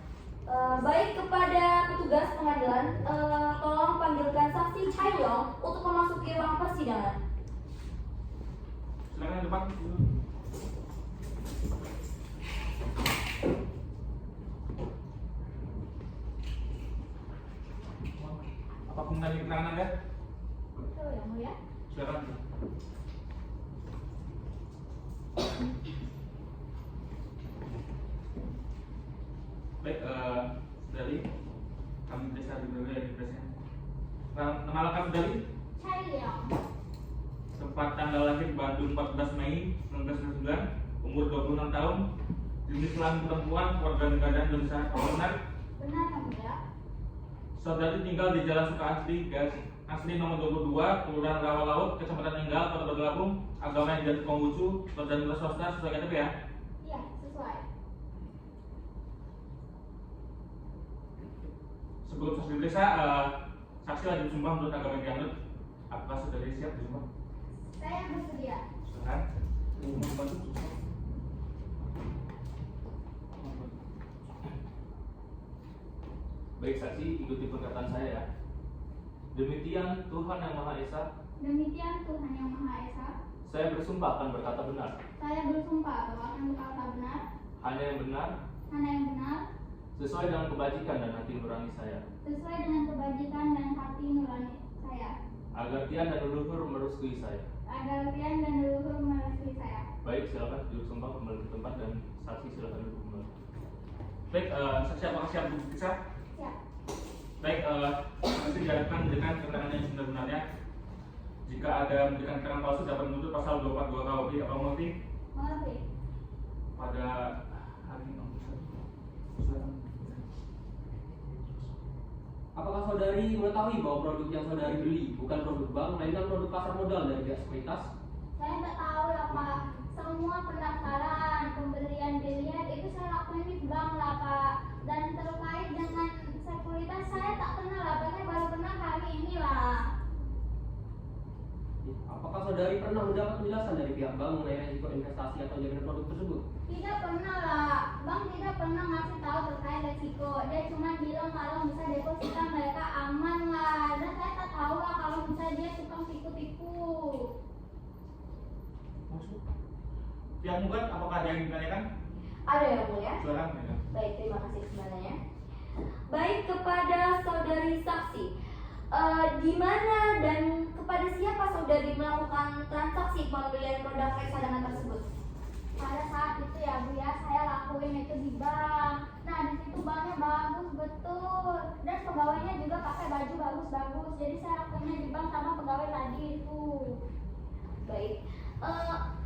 Baik, kepada petugas pengadilan, tolong panggilkan saksi Chai Yong untuk memasuki ruang persidangan. Silakan ke depan. Apa mengenai keterangan Anda? Betul yang mulia. Silakan. Baik, saudari, kami periksa di berbagai di presnya. Nama lengkap saudari? Chai Yong. Tempat tanggal lahir Bandung 14 Mei 1999, umur 26 tahun, jenis kelamin perempuan, warga negara Indonesia. Apa benar? Benar yang mulia. Saudari tinggal di Jalan Sukaasri, Asri nomor 22, Kelurahan Rawa Laut, Kecamatan Enggal, Kota Lampung, agama yang jatuh Konghucu, dan swasta sesuai KTP ya. Iya, sesuai. Sebelum saksi diperiksa, saksi lagi bersumpah menurut agama yang dianut. Apakah saudari siap bersumpah? Saya bersedia. Silakan. Baik saksi, ikuti perkataan saya ya. Demikian Tuhan yang Maha Esa, Demikian Tuhan yang Maha Esa, saya bersumpah akan berkata benar, saya bersumpah bahwa akan berkata benar, hanya yang benar, mana yang benar, sesuai dengan kebajikan dan hati nurani saya, sesuai dengan kebajikan dan hati nurani saya, agar tian dan leluhur merestui saya. agar tian dan leluhur merestui saya. Baik, silakan duduk sumpah kembali ke tempat dan saksi silakan duduk kembali. Baik, saksi apakah siap untuk diperiksa? Siap. Baik, saksi diharapkan dengan keterangan yang sebenarnya. Jika ada memberikan keterangan palsu dapat menuntut pasal 242 KUHP. Apa mengerti? Mengerti. Pada hari ini, Apakah saudari mengetahui bahwa produk yang saudari beli bukan produk bank, melainkan produk pasar modal dari pihak sekuritas? Saya nggak tahu lah Pak. Semua pendaftaran, pembelian biliet itu saya lakuin di bank lah Pak. Dan terkait dengan sekuritas saya tak kenal lah. Saya baru kenal hari ini lah. Apakah saudari pernah mendapat penjelasan dari pihak bank mengenai risiko investasi atau jaminan produk tersebut? Tidak pernah lah. Bank tidak pernah ngasih tahu terkait resiko. Dia cuma bilang kalau bisa deposita mereka aman lah. Dan saya tak tahu lah kalau misalnya dia tukang tipu-tipu. masuk. Pihak mungkin apakah ada yang ditanyakan? Ada yang mulia? Silakan. Ya. Baik, terima kasih sebenarnya. Baik, kepada saudari saksi, di mana dan kepada siapa saudari melakukan transaksi pembelian produk reksadana tersebut? Pada saat itu ya Bu ya, saya lakuin itu di bank. Nah di situ banknya bagus betul, dan pegawainya juga pakai baju bagus-bagus. Jadi saya lakuinnya di bank sama pegawai tadi itu. Baik.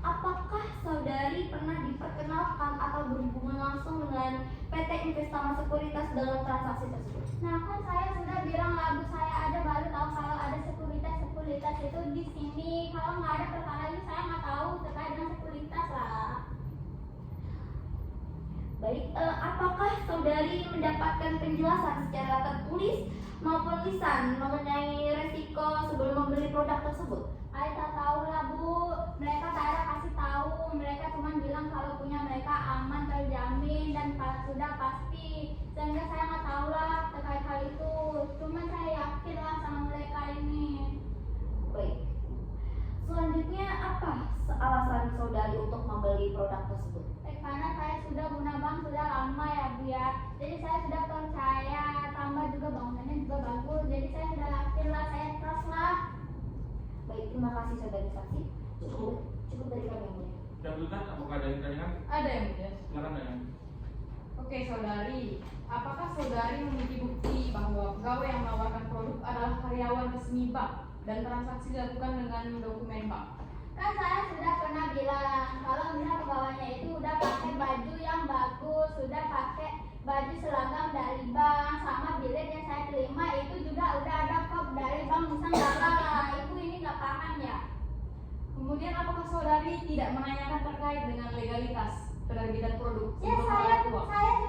Apakah saudari pernah diperkenalkan atau berhubungan langsung dengan PT Investama Sekuritas dalam transaksi tersebut? Nah kan saya sudah bilang lagu saya ada, baru tahu kalau ada sekuritas itu di sini. Kalau nggak ada perkara ini saya nggak tahu terkait dengan sekuritas lah. Baik, apakah saudari mendapatkan penjelasan secara tertulis maupun lisan mengenai resiko sebelum membeli produk tersebut? Saya tak tahu lah Bu, mereka tak ada kasih tahu, mereka cuma bilang kalau punya mereka aman, terjamin dan sudah pasti, sehingga saya nggak tahu lah terkait hal itu. Cuma saya yakin lah alasan saudari untuk membeli produk tersebut? Karena saya sudah guna bank sudah lama ya Bu ya. Jadi saya sudah percaya, tambah juga bangunannya juga bagus. Jadi saya sudah yakin lah, saya trust lah. Baik, terima kasih saudari saksi. Cukup dari kami yang mulia. Dan bukan, apakah ada yang ditanyakan? Ada yang mulia. Silakan tanya. Oke saudari, apakah saudari memiliki bukti bahwa pegawai yang menawarkan produk adalah karyawan resmi bank dan transaksi dilakukan dengan dokumen bank? Kan saya sudah pernah bilang kalau misalnya pegawainya itu udah pakai baju yang bagus, sudah pakai baju seragam dari bank, sama bilet yang saya terima itu juga udah ada kop dari bank Nusantara lah. Ibu ini nggak paham ya? Kemudian apakah saudari tidak menanyakan terkait dengan legalitas penerbitan produk? Ya untuk saya orang tua?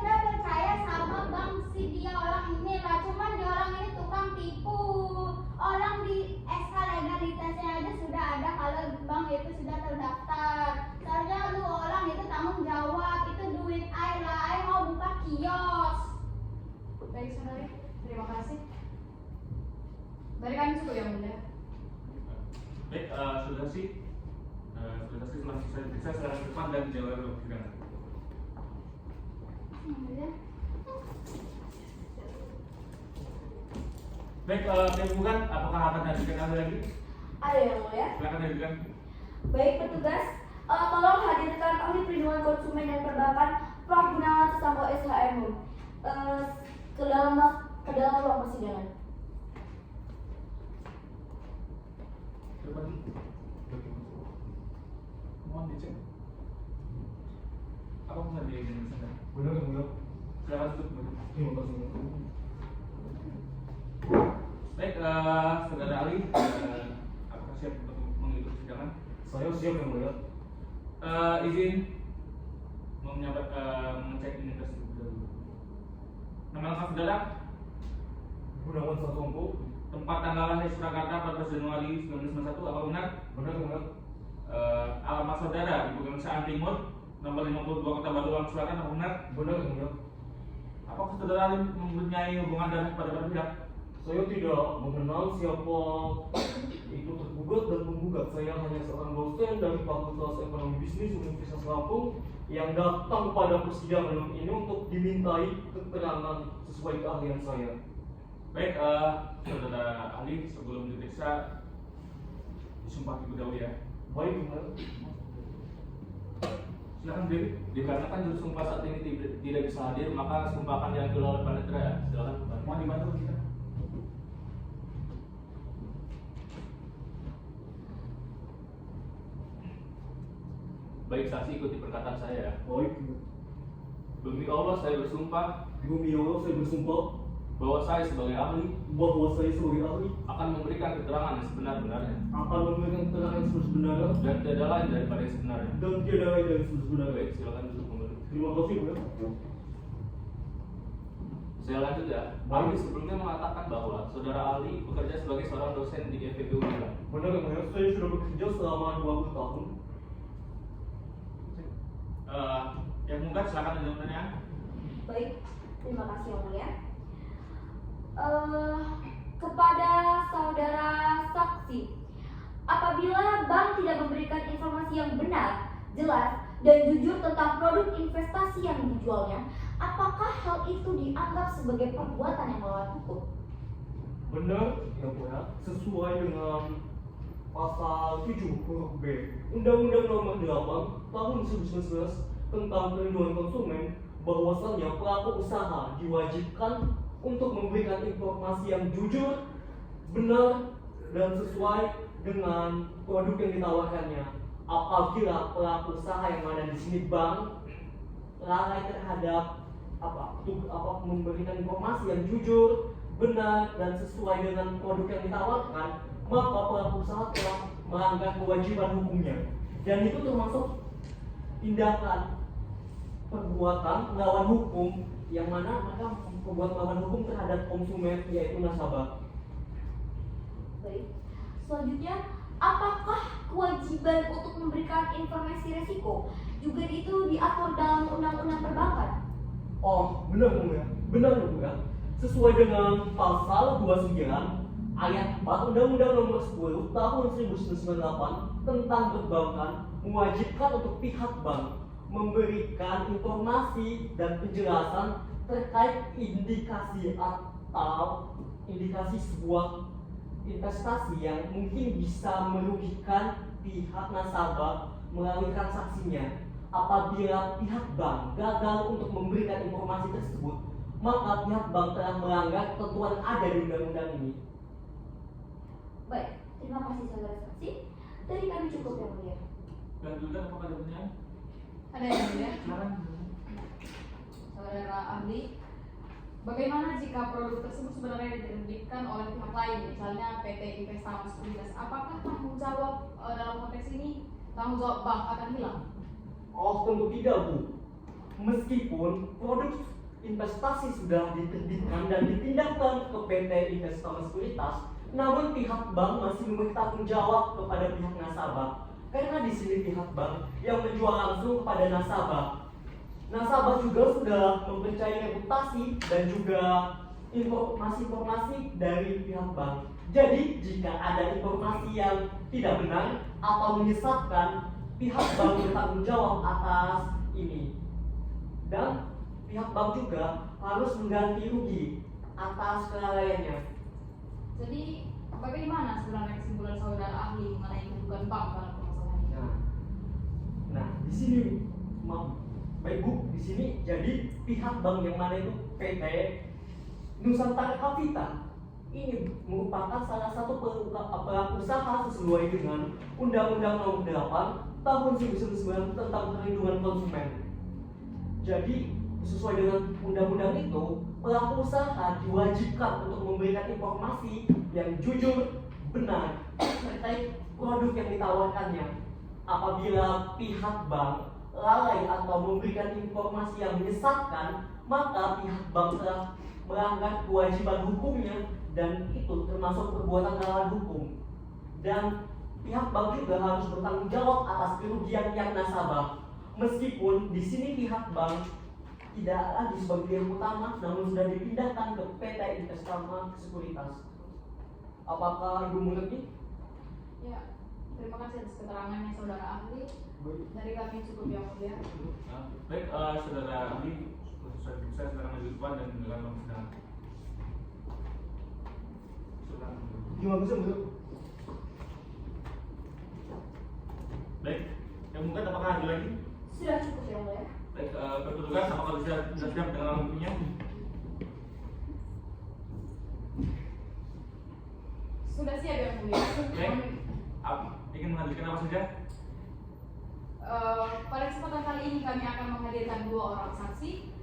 sudah percaya sama bang si dia orang ini lah, cuman dia orang ini tukang tipu. Orang di SK legalitasnya aja sudah ada kalau bank itu sudah terdaftar. Seharusnya lu orang itu tanggung jawab, itu duit air lah, air mau buka kios. Baik saudari, terima kasih. Dari kami cukup yang mulia. Baik, sudah saksi telah selesai diperiksa, silakan ke depan dan jawab persidangan. Baik, bukan, apakah akan dihadirkan ahli lagi? Ada yang mulia? Silakan hadirkan. Baik petugas, tolong hadirkan ahli perlindungan konsumen dan perbankan Prof. Gunawan Susanto SHM ke dalam ruang persidangan. Depan. Mohon dicek. Apa benar dia ingin sana? Benar yang mulia. Silakan tutup. Terima kasih. Baik, saudara Ali, apakah siap untuk mengikuti persidangan? Saya siap yang mulia. Izin mengecek identitas dulu. Nama lengkap saudara? Gunawan Sasongko. Tempat tanggal lahir Surakarta 14 Januari 1991, apa benar? Benar yang mulia. Alamat saudara di Pegangsaan Timur, nomor 52 Kota Baru, Langsung Selatan, apa benar? Benar yang mulia. Apakah saudara Ali mempunyai hubungan darah pada pihak? Saya tidak mengenal siapa itu tergugat dan penggugat. Saya hanya seorang dosen dari Fakultas Ekonomi Bisnis Universitas Lampung yang datang pada persidangan ini untuk dimintai keterangan sesuai keahlian saya. Baik, saudara ahli, sebelum diperiksa disumpah terlebih dahulu ya. Baik, benar. Silakan berdiri. Dikarenakan juru sumpah saat ini tidak bisa hadir, maka sumpahkan diambil oleh panitia ya. Silakan. Mohon dibantu kita. Baik, saksi ikuti perkataan saya. Baik. Demi Allah saya bersumpah Demi Allah saya bersumpah bahwa saya sebagai ahli bahwa saya sebagai ahli akan memberikan keterangan yang sebenar-benarnya akan memberikan keterangan yang sebenarnya dan tiada lain daripada yang sebenarnya. dan tiada lain dari sebenarnya. Baik, silakan duduk kembali. Terima kasih, ya. Saya lanjut ya. Ahli sebelumnya mengatakan bahwa saudara ahli bekerja sebagai seorang dosen di FPU Unila. Benar yang mulia, saya sudah bekerja selama 20 tahun. Yang mungkin silakan menjawab pertanyaan. Baik, terima kasih yang mulia. Kepada saudara saksi, apabila bank tidak memberikan informasi yang benar, jelas, dan jujur tentang produk investasi yang dijualnya, apakah hal itu dianggap sebagai perbuatan yang melawan hukum? Benar, yang mulia, sesuai dengan pasal 7 huruf B Undang-Undang Nomor 8 Tahun 1999 tentang perlindungan konsumen, bahwasannya pelaku usaha diwajibkan untuk memberikan informasi yang jujur, benar, dan sesuai dengan produk yang ditawarkannya. Apabila pelaku usaha yang ada di sini bank lalai terhadap memberikan informasi yang jujur, benar, dan sesuai dengan produk yang ditawarkan, maka pelaku usaha telah melanggar kewajiban hukumnya. Dan itu termasuk tindakan perbuatan melawan hukum, yang mana mereka membuat melawan hukum terhadap konsumen, yaitu nasabah. Baik, selanjutnya, apakah kewajiban untuk memberikan informasi resiko juga itu diatur dalam undang-undang perbankan? Oh, benar ya, benar ya. Sesuai dengan pasal 29 ayat 4 Undang-Undang Nomor 10 Tahun 1998 tentang perbankan, mewajibkan untuk pihak bank memberikan informasi dan penjelasan terkait indikasi atau indikasi sebuah investasi yang mungkin bisa merugikan pihak nasabah melalui transaksinya. Apabila pihak bank gagal untuk memberikan informasi tersebut, maka pihak bank telah melanggar ketentuan ada di undang-undang ini. Baik, terima kasih saudara saksi. Dari kami cukup yang mulia. Dan juga apakah ada pertanyaan? Ada yang mulia? Silakan. Saudara ahli, bagaimana jika produk tersebut sebenarnya diterbitkan oleh pihak lain, misalnya PT Investama Sekuritas? Apakah tanggung jawab dalam konteks ini, tanggung jawab bank akan hilang? Oh, tentu tidak, Bu. Meskipun produk investasi sudah diterbitkan dan dipindahkan ke PT Investama Sekuritas, namun pihak bank masih memiliki tanggung jawab kepada pihak nasabah. Karena di sini pihak bank yang menjual langsung kepada nasabah. Nasabah juga sudah mempercayai reputasi dan juga informasi-informasi dari pihak bank. Jadi, jika ada informasi yang tidak benar atau menyesatkan, pihak bank bertanggung jawab atas ini. Dan pihak bank juga harus mengganti rugi atas kelalaiannya. Jadi, bagaimana sebenarnya kesimpulan saudara ahli mengenai kedudukan bank dalam permasalahan ini? Nah, di sini, baik Bu, di sini jadi pihak bank yang mana itu PT Nusantara Capital ini merupakan salah satu pelaku usaha sesuai dengan Undang-Undang Nomor 8 Tahun 1999 tentang Perlindungan Konsumen. Jadi sesuai dengan undang-undang itu, pelaku usaha diwajibkan untuk memberikan informasi yang jujur, benar terkait produk yang ditawarkannya. Apabila pihak bank lalai atau memberikan informasi yang menyesatkan, maka pihak bank telah melanggar kewajiban hukumnya dan itu termasuk perbuatan melawan hukum. Dan pihak bank juga harus bertanggung jawab atas kerugian pihak nasabah. Meskipun di sini pihak bank tidak lagi sebagai pihak utama, namun sudah dipindahkan ke PT Investama Sekuritas. Apakah Ibu mengerti? Ya, terima kasih atas keterangannya saudara ahli. Dari kami cukup yang mulia. Baik, saudara ahli, saya silakan maju depan dan menjelaskan persidangan. Silakan. Terima kasih, Bu. Baik, yang mungkin apakah ada lagi? Sudah cukup yang mulia. Baik, bertugas apakah bisa siap dengan alat buktinya? Sudah siap yang mulia. Baik, ingin menghadirkan apa saja? Pada kesempatan kali ini kami akan menghadirkan 2 orang saksi.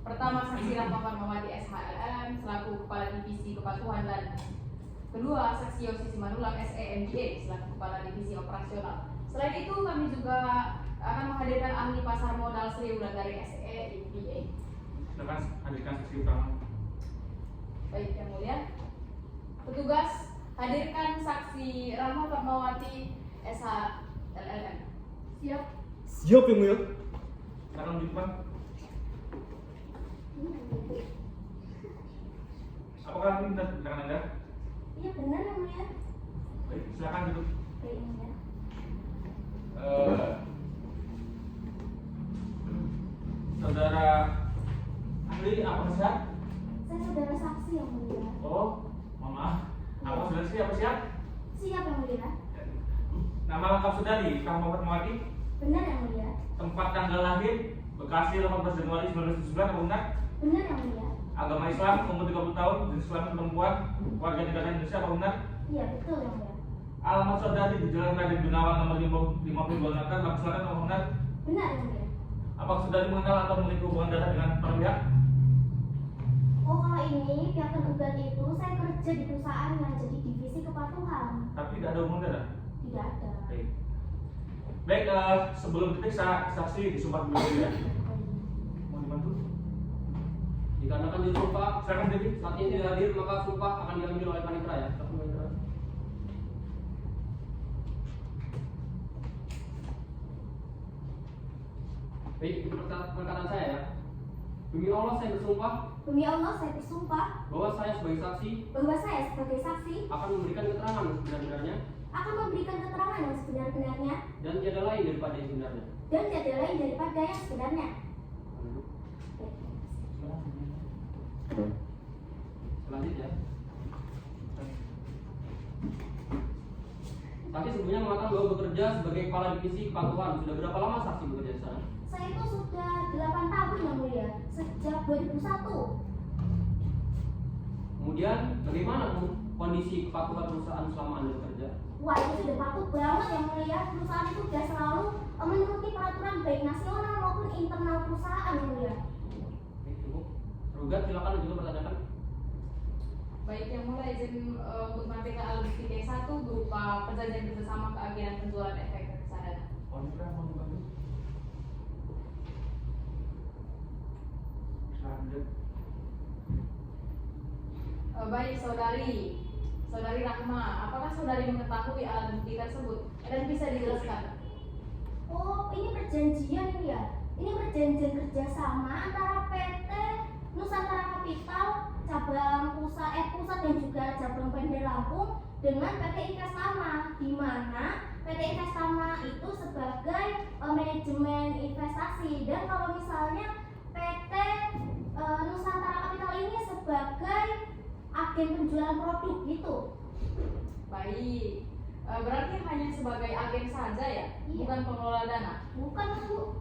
Pertama, saksi Rahma Farmawati SHLM selaku Kepala Divisi Kepatuhan, dan kedua, saksi Yosi Simanulang SEMBA selaku Kepala Divisi Operasional. Selain itu, kami juga akan menghadirkan ahli pasar modal Sri Wulandari SEMBA. Silakan hadirkan saksi utama. Baik yang mulia. Petugas, hadirkan saksi Rahma Farmawati SHLM. Siap. Siap, Yang Mulia. Silakan maju depan. Apakah ini benar keterangan Anda? Iya benar yang mulia. Baik, silakan duduk. Baik yang mulia. Saudara ahli, apa siap? Saya saudara saksi yang mulia. Oh, maaf. Apa saudara siap? Apa siap? Siap yang mulia. Nama lengkap saudari, Rahma Farmawati. Benar yang mulia. Tempat tanggal lahir, Bekasi 18 Januari 1999, apa benar? Benar yang mulia. Agama Islam, umur 30 tahun, jenis kelamin perempuan, warga negara Indonesia, apa benar? Iya betul yang mulia. Alamat saudari di Jalan Raden Gunawan nomor 52 Natan, Selatan, apa benar? Benar yang mulia. Apakah saudari mengenal atau memiliki hubungan darah dengan para pihak? Oh kalau ini pihak tergugat itu saya kerja di perusahaan yang jadi divisi kepatuhan. Tapi tidak ada hubungan darah? Tidak ada. Baik. Baik, sebelum diperiksa, saksi disumpah dulu ya. Mau dibantu? Dikarenakan disumpah, Silakan jadi. saat ini tidak hadir, maka sumpah akan diambil oleh panitera ya. Panitera. Baik, itu perkataan saya ya. Demi Allah saya bersumpah Demi Allah saya bersumpah bahwa saya sebagai saksi bahwa saya sebagai saksi akan memberikan keterangan sebenar-benarnya akan memberikan keterangan yang sebenar-benarnya dan tiada lain daripada yang sebenarnya. dan tiada lain daripada yang sebenarnya. Selanjutnya, saksi sebelumnya mengatakan bahwa bekerja sebagai kepala divisi kepatuhan. Sudah berapa lama saksi bekerja di sana? Saya itu sudah 8 tahun yang mulia, sejak 2001. Kemudian bagaimana kondisi kepatuhan perusahaan selama Anda bekerja? Wah, itu sudah patuh banget yang mulia. Perusahaan itu sudah selalu menuruti peraturan baik nasional maupun internal perusahaan yang mulia. Oke, cukup. Tergugat silakan juga pertanyakan. Baik, yang mulai izin untuk menampilkan alat bukti D1 berupa perjanjian kerjasama keagian penjualan efek reksadana. Baik, saudari Rahma, apakah saudari mengetahui alat bukti tersebut dan bisa dijelaskan? Oh, ini perjanjian ini ya. Ini perjanjian kerjasama antara PT Nusantara Kapital cabang pusat dan juga cabang Bandar Lampung dengan PT Investama, di mana PT Investama itu sebagai manajemen investasi, dan kalau misalnya PT Nusantara Kapital ini sebagai agen penjualan produk gitu. Baik, berarti hanya sebagai agen saja ya, Iya. bukan pengelola dana. Bukan, Bu.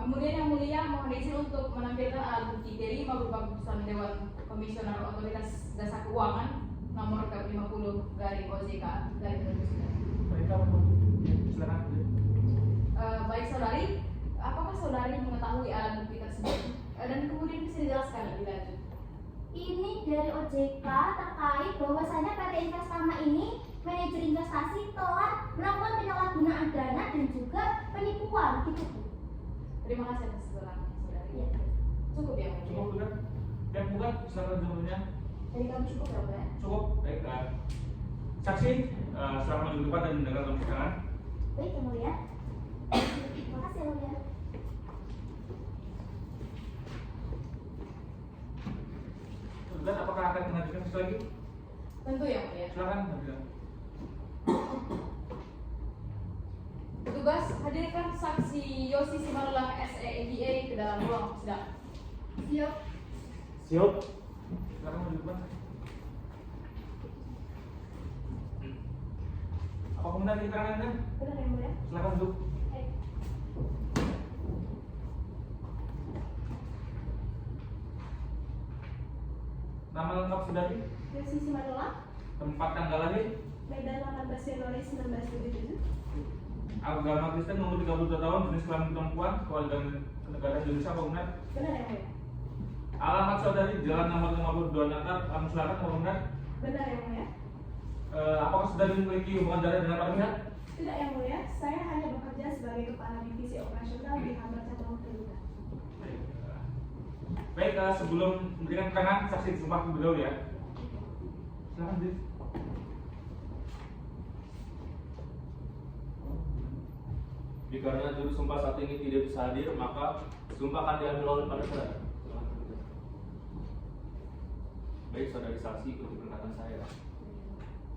Kemudian yang mulia mohon izin untuk menampilkan alat bukti D5 berupa keputusan Dewan Komisioner Otoritas Jasa Keuangan nomor ke-50/OJK baik saudari, apakah saudari mengetahui alat bukti tersebut dan kemudian bisa dijelaskan lebih lanjut? Ini dari OJK terkait bahwasanya PT Investama ini manajer investasi telah melakukan penyalahgunaan dana dan juga penipuan gitu, Bu. Terima kasih atas keterangan saudari. Iya. Cukup ya mulia. Cukup bukan? Yang bukan silakan jawabnya. Jadi kamu cukup ya, Bu, ya? Cukup. Baik. Saksi silakan maju ke depan dan mendengarkan persidangan. Baik, yang mulia. Terima kasih, yang mulia. Tergugat apakah akan mengajukan sekali lagi? Tentu ya mulia. Silakan mengajukan. Petugas hadirkan saksi Yosi Simarulang SEMBA ke dalam ruang sidang. Siap. Siap. Silakan maju ke depan. Apa kemudian keterangan Anda? Benar, yang mulia. Silakan duduk. Baik. Nama lengkap saudari, Yosi Simarulang, tempat tanggal lahir, Medan 18 Januari 1977. agama Kristen, umur 32 tahun, jenis kelamin perempuan, kewarganegaraan Indonesia, apa benar? Benar ya, mulia? Alamat saudari Jalan Nomor 52 Natar, Kampung Selatan, apa benar? Benar ya, mulia? Apakah saudari memiliki hubungan darah dengan para pihak? Tidak ya, mulia. Saya hanya bekerja sebagai kepala divisi operasional di kantor cabang tergugat. Baik, sebelum memberikan keterangan, saksi disumpah terlebih dahulu ya. Silakan, Dit. Karena juru sumpah saat ini tidak bisa hadir, maka sumpah akan diambil oleh pada saudara. Baik, saudari saksi, ikuti perkataan saya.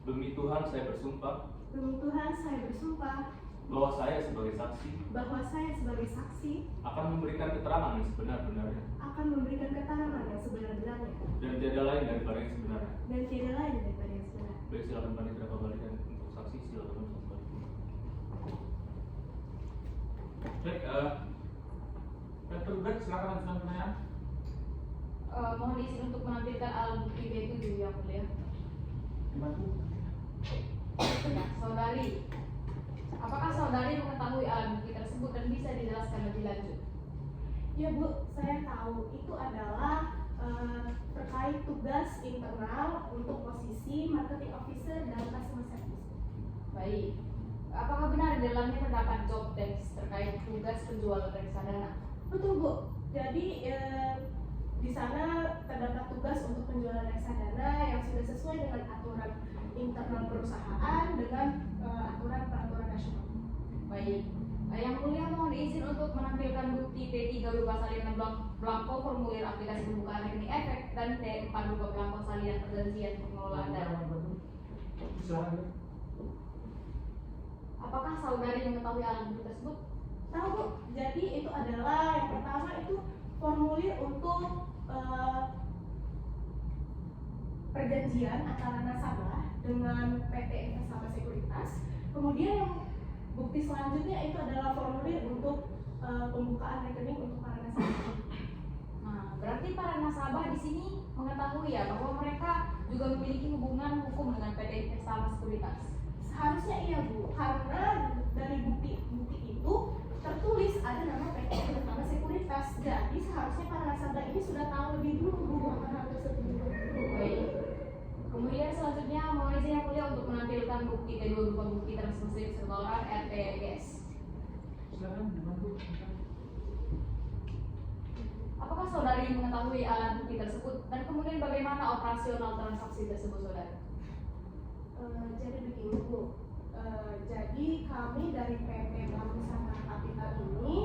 Demi Tuhan saya bersumpah Demi Tuhan, saya bersumpah bahwa saya sebagai saksi bahwa saya sebagai saksi akan memberikan keterangan yang sebenar-benarnya akan memberikan keterangan yang sebenar-benarnya dan tiada lain daripada yang sebenarnya. dan tidak lain daripada yang sebenar. Baik, silakan Panitra kembali dan untuk saksi silakan masuk kembali. Baik, tergugat silakan lanjutkan pertanyaan. Mohon izin untuk menampilkan alat bukti B7 yang mulia. Dibantu. Nah, saudari, apakah saudari mengetahui alat bukti tersebut dan bisa dijelaskan lebih lanjut? Ya Bu, saya tahu itu adalah terkait tugas internal untuk posisi marketing officer dan customer service. Baik, apakah benar di dalamnya terdapat job desk terkait tugas penjualan reksadana? Betul Bu. Jadi di sana terdapat tugas untuk penjualan reksadana yang sudah sesuai dengan aturan internal perusahaan dengan aturan-peraturan nasional. Baik, yang mulia mohon izin untuk menampilkan bukti T3 berupa salinan belangko formulir aplikasi pembukaan rekening efek dan T4 berupa belangko salinan perjanjian pengelolaan dana. Silakan. Apakah saudari mengetahui alat bukti tersebut? Tahu Bu, jadi itu adalah yang pertama itu formulir untuk perjanjian antara nasabah dengan PT Investama Sekuritas. Kemudian yang bukti selanjutnya itu adalah formulir untuk pembukaan rekening untuk para nasabah. Nah, berarti para nasabah di sini mengetahui ya bahwa mereka juga memiliki hubungan hukum dengan PT Investama Sekuritas. Seharusnya iya Bu, karena dari bukti itu tertulis ada nama PT Investama Sekuritas. Jadi seharusnya para nasabah ini sudah tahu lebih dulu Bu akan hal tersebut. Baik. Kemudian selanjutnya mohon izin yang mulia untuk menampilkan bukti kedua berupa bukti transmisi setoran RTGS. Silakan dibantu. Apakah saudari mengetahui alat bukti tersebut dan kemudian bagaimana operasional transaksi tersebut saudari? Jadi begini Bu, jadi kami dari PT Bank Nusantara Kapital ini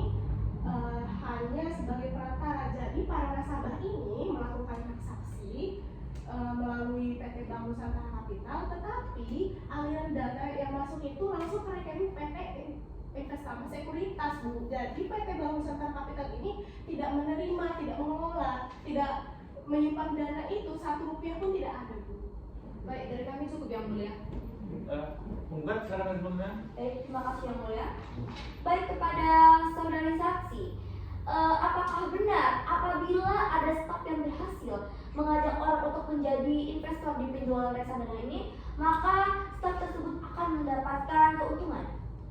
hanya sebagai perantara. Jadi para nasabah ini melakukan transaksi melalui PT Bank Nusantara Kapital, tetapi aliran dana yang masuk itu langsung ke rekening PT Investama Sekuritas Bu. Jadi PT Bank Nusantara Kapital ini tidak menerima, tidak mengelola, tidak menyimpan dana itu, 1 rupiah pun tidak ada Bu. Baik, dari kami cukup yang mulia. Penggugat silakan sebenarnya. Terima kasih yang mulia. Baik, kepada saudari saksi, apakah benar apabila ada staf yang berhasil mengajak orang untuk menjadi investor di penjualan reksadana ini, maka staf tersebut akan mendapatkan keuntungan?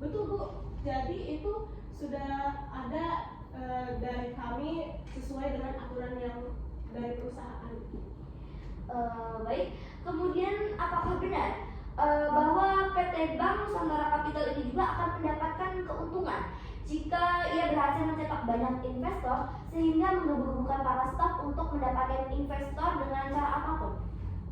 Betul Bu, jadi itu sudah ada dari kami sesuai dengan aturan yang dari perusahaan. Baik, kemudian apakah benar bahwa PT Bank Nusantara Kapital ini juga akan mendapatkan keuntungan jika ia berhasil mencetak banyak investor sehingga menggebu-gebukan para staf untuk mendapatkan investor dengan cara apapun?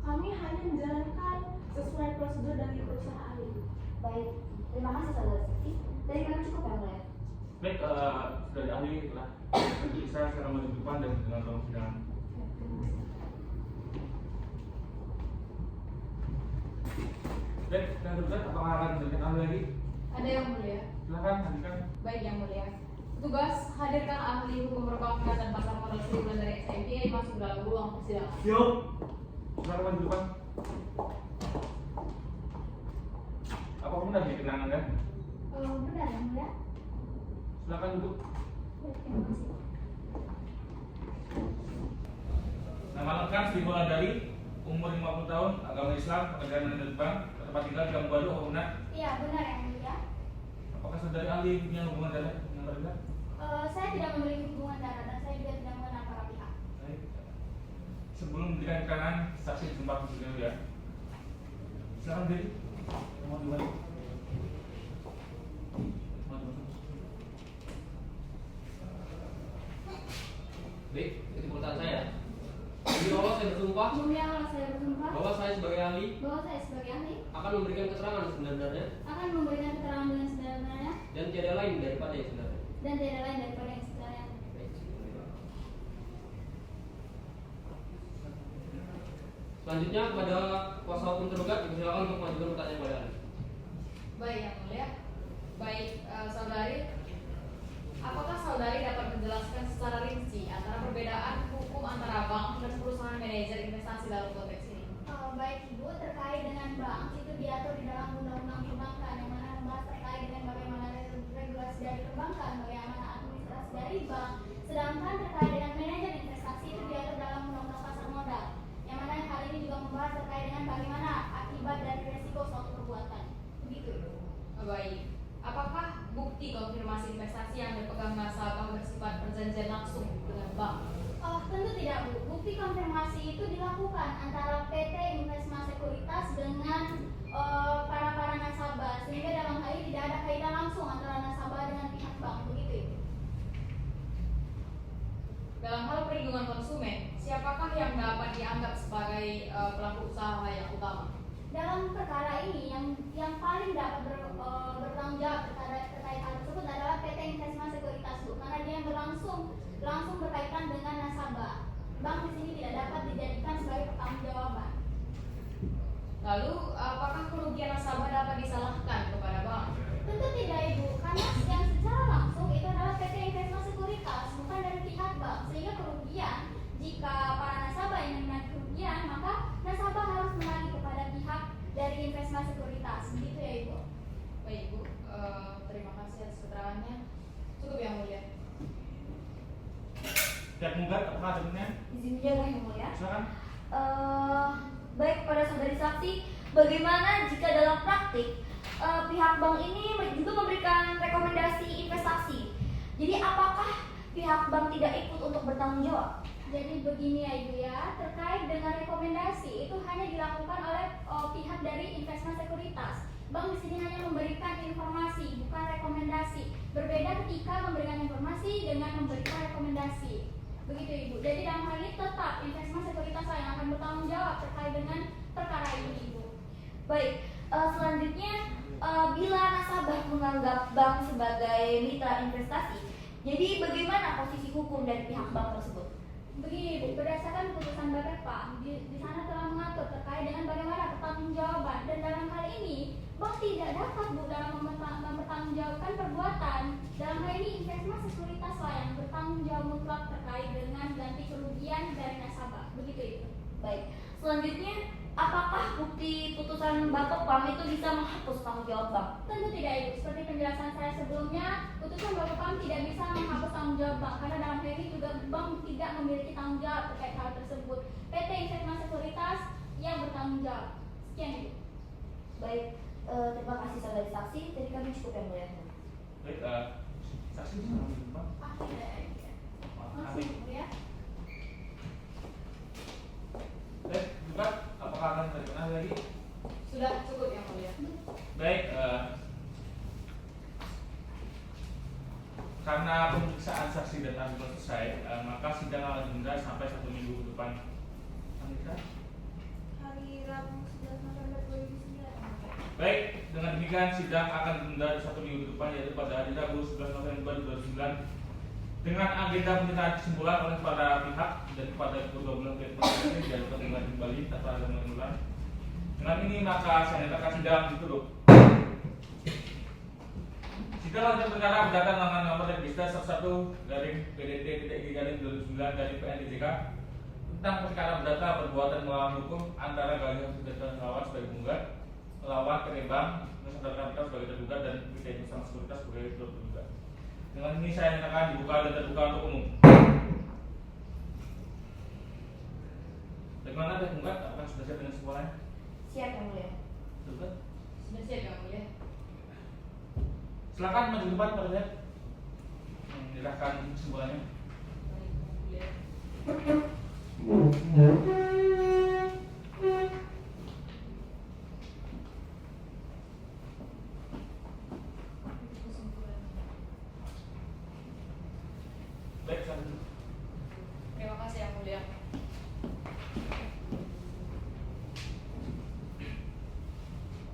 Kami hanya menjalankan sesuai prosedur dari perusahaan ini. Baik, terima kasih saudara saksi. Dari kami cukup yang mulia. Baik, sudah ahli telah bisa secara maju depan dan dengan ruang sidang. Baik, dan teruskan apakah akan menjadikan ahli lagi? Ada yang mulia. Silakan hadirkan. Baik yang mulia. Petugas hadirkan ahli hukum perbankan dan pasar modal Sri dari SMPA masuk dalam ruang persidangan. Siap. Silakan maju depan. Apa benar di kenangan Anda? Benar yang mulia. Silakan duduk. Baik, terima kasih. Nama lengkap Sri Wulandari, umur 50 tahun, agama Islam, pekerjaan manajemen bank, tempat tinggal di Kampung Baru, Benar. Iya benar yang mulia. Apakah saudari ahli punya hubungan darah dengan terlibat? Saya tidak memiliki hubungan darah dan saya juga tidak mengenal para pihak. Baik. Sebelum memberikan keterangan, saksi ditempat dulu ya. Silakan beri. Mau dimana? Baik, itu pertanyaan saya. Demi Allah saya bersumpah Demi Allah saya bersumpah bahwa saya sebagai ahli bahwa saya sebagai ahli akan memberikan keterangan sebenarnya akan memberikan keterangan dengan sebenarnya dan tiada lain daripada yang sebenarnya. dan tidak lain daripada yang sebenarnya. Baik. Selanjutnya kepada kuasa hukum tergugat dipersilakan untuk mengajukan pertanyaan kepada ahli. Baik yang mulia. Baik saudari, apakah saudari dapat menjelaskan secara rinci antara perbedaan hukum antara bank dan perusahaan manajer investasi dalam konteks ini? Baik Ibu, terkait dengan bank itu diatur di dalam undang-undang perbankan yang mana membahas terkait dengan bagaimana regulasi dari perbankan, bagaimana administrasi dari bank. Sedangkan terkait dengan manajer investasi itu diatur dalam undang-undang pasar modal yang mana hal ini juga membahas terkait dengan bagaimana akibat dari resiko suatu perbuatan. Begitu Ibu. Baik. Apakah bukti konfirmasi investasi yang dipegang nasabah bersifat perjanjian langsung dengan bank? Tentu tidak Bu. Bukti konfirmasi itu dilakukan antara PT Investama Sekuritas dengan para nasabah sehingga dalam hal ini tidak ada kaitan langsung antara nasabah dengan pihak bank. Begitu Ibu. Dalam hal perlindungan konsumen, siapakah yang dapat dianggap sebagai pelaku usaha yang utama? Dalam perkara ini yang paling dapat bertanggung jawab terkait hal tersebut adalah PT Investama Sekuritas Bu, karena dia yang langsung berkaitan dengan nasabah. Bank di sini tidak dapat dijadikan sebagai pertanggungjawaban. Lalu, apakah kerugian nasabah dapat disalahkan kepada bank? Tentu keterangannya. Cukup yang mulia. Pihak penggugat apakah ada pertanyaan? Izin menjawab yang mulia. Silakan. Baik pada saudari saksi, bagaimana jika dalam praktik pihak bank ini juga memberikan rekomendasi investasi? Jadi apakah pihak bank tidak ikut untuk bertanggung jawab? Jadi begini ya Ibu ya, terkait dengan rekomendasi itu hanya dilakukan oleh pihak dari investment sekuritas. Bank di sini hanya memberikan informasi, bukan rekomendasi. Berbeda ketika memberikan informasi dengan memberikan rekomendasi. Begitu Ibu. Jadi dalam hal ini tetap investment sekuritas yang akan bertanggung jawab terkait dengan perkara ini Ibu. Baik, selanjutnya bila nasabah menganggap bank sebagai mitra investasi, jadi bagaimana posisi hukum dari pihak bank tersebut? Begini Bu, berdasarkan putusan BPK, di sana telah mengatur terkait dengan bagaimana pertanggungjawaban, dan dalam hal ini bank tidak dapat Bu dalam mempertanggungjawabkan perbuatan. Dalam hal ini investment sekuritas lah yang bertanggung jawab mutlak terkait dengan ganti kerugian dari nasabah. Begitu Ibu. Baik, selanjutnya apakah bukti putusan Bapepam itu bisa menghapus tanggung jawab bank? Tentu tidak Ibu. Seperti penjelasan saya sebelumnya, putusan Bapepam tidak bisa menghapus tanggung jawab bank karena dalam hal ini juga bank tidak memiliki tanggung jawab terkait hal tersebut. PT Investment Sekuritas yang bertanggung jawab. Sekian Ibu. Baik, terima kasih saudari saksi. Jadi kami cukup yang mulia. Baik, saksi sama Pak. Tidak ya. Masih Ibu ya. Baik, penggugat apakah akan berkenan lagi? Sudah cukup yang mulia. Baik, karena pemeriksaan saksi dan ahli belum selesai, maka sidang akan ditunda sampai 1 minggu ke depan. Anissa? Hari Rabu 11 November 2009. Baik, dengan demikian sidang akan ditunda 1 minggu ke depan, yaitu pada hari Rabu 11 November 2009 dengan agenda pemintaan kesimpulan oleh para pihak dan kepada kedua belah pihak ini diajukan dengan kembali tanpa ada mengulang. Dengan ini maka saya nyatakan sidang ditutup. Sidang lanjut perkara berdasarkan dengan nomor register 11-PDT-PNDJK tentang perkara perdata perbuatan melawan hukum antara Galih Hafiz dan Lawan sebagai penggugat, melawan PT Bank Nusantara Capital sebagai tergugat, dan PT Investment Sekuritas sebagai tergugat. Dengan ini saya nyatakan dibuka dan terbuka untuk umum. Bagaimana pihak penggugat? Apakah sudah siap dengan kesimpulannya? Siap yang mulia. Tergugat? Sudah siap yang mulia. Silakan maju ke depan Pak Lihat. Menyerahkan kesimpulannya. Baik, yang mulia. Baik, silakan. Terima kasih yang mulia.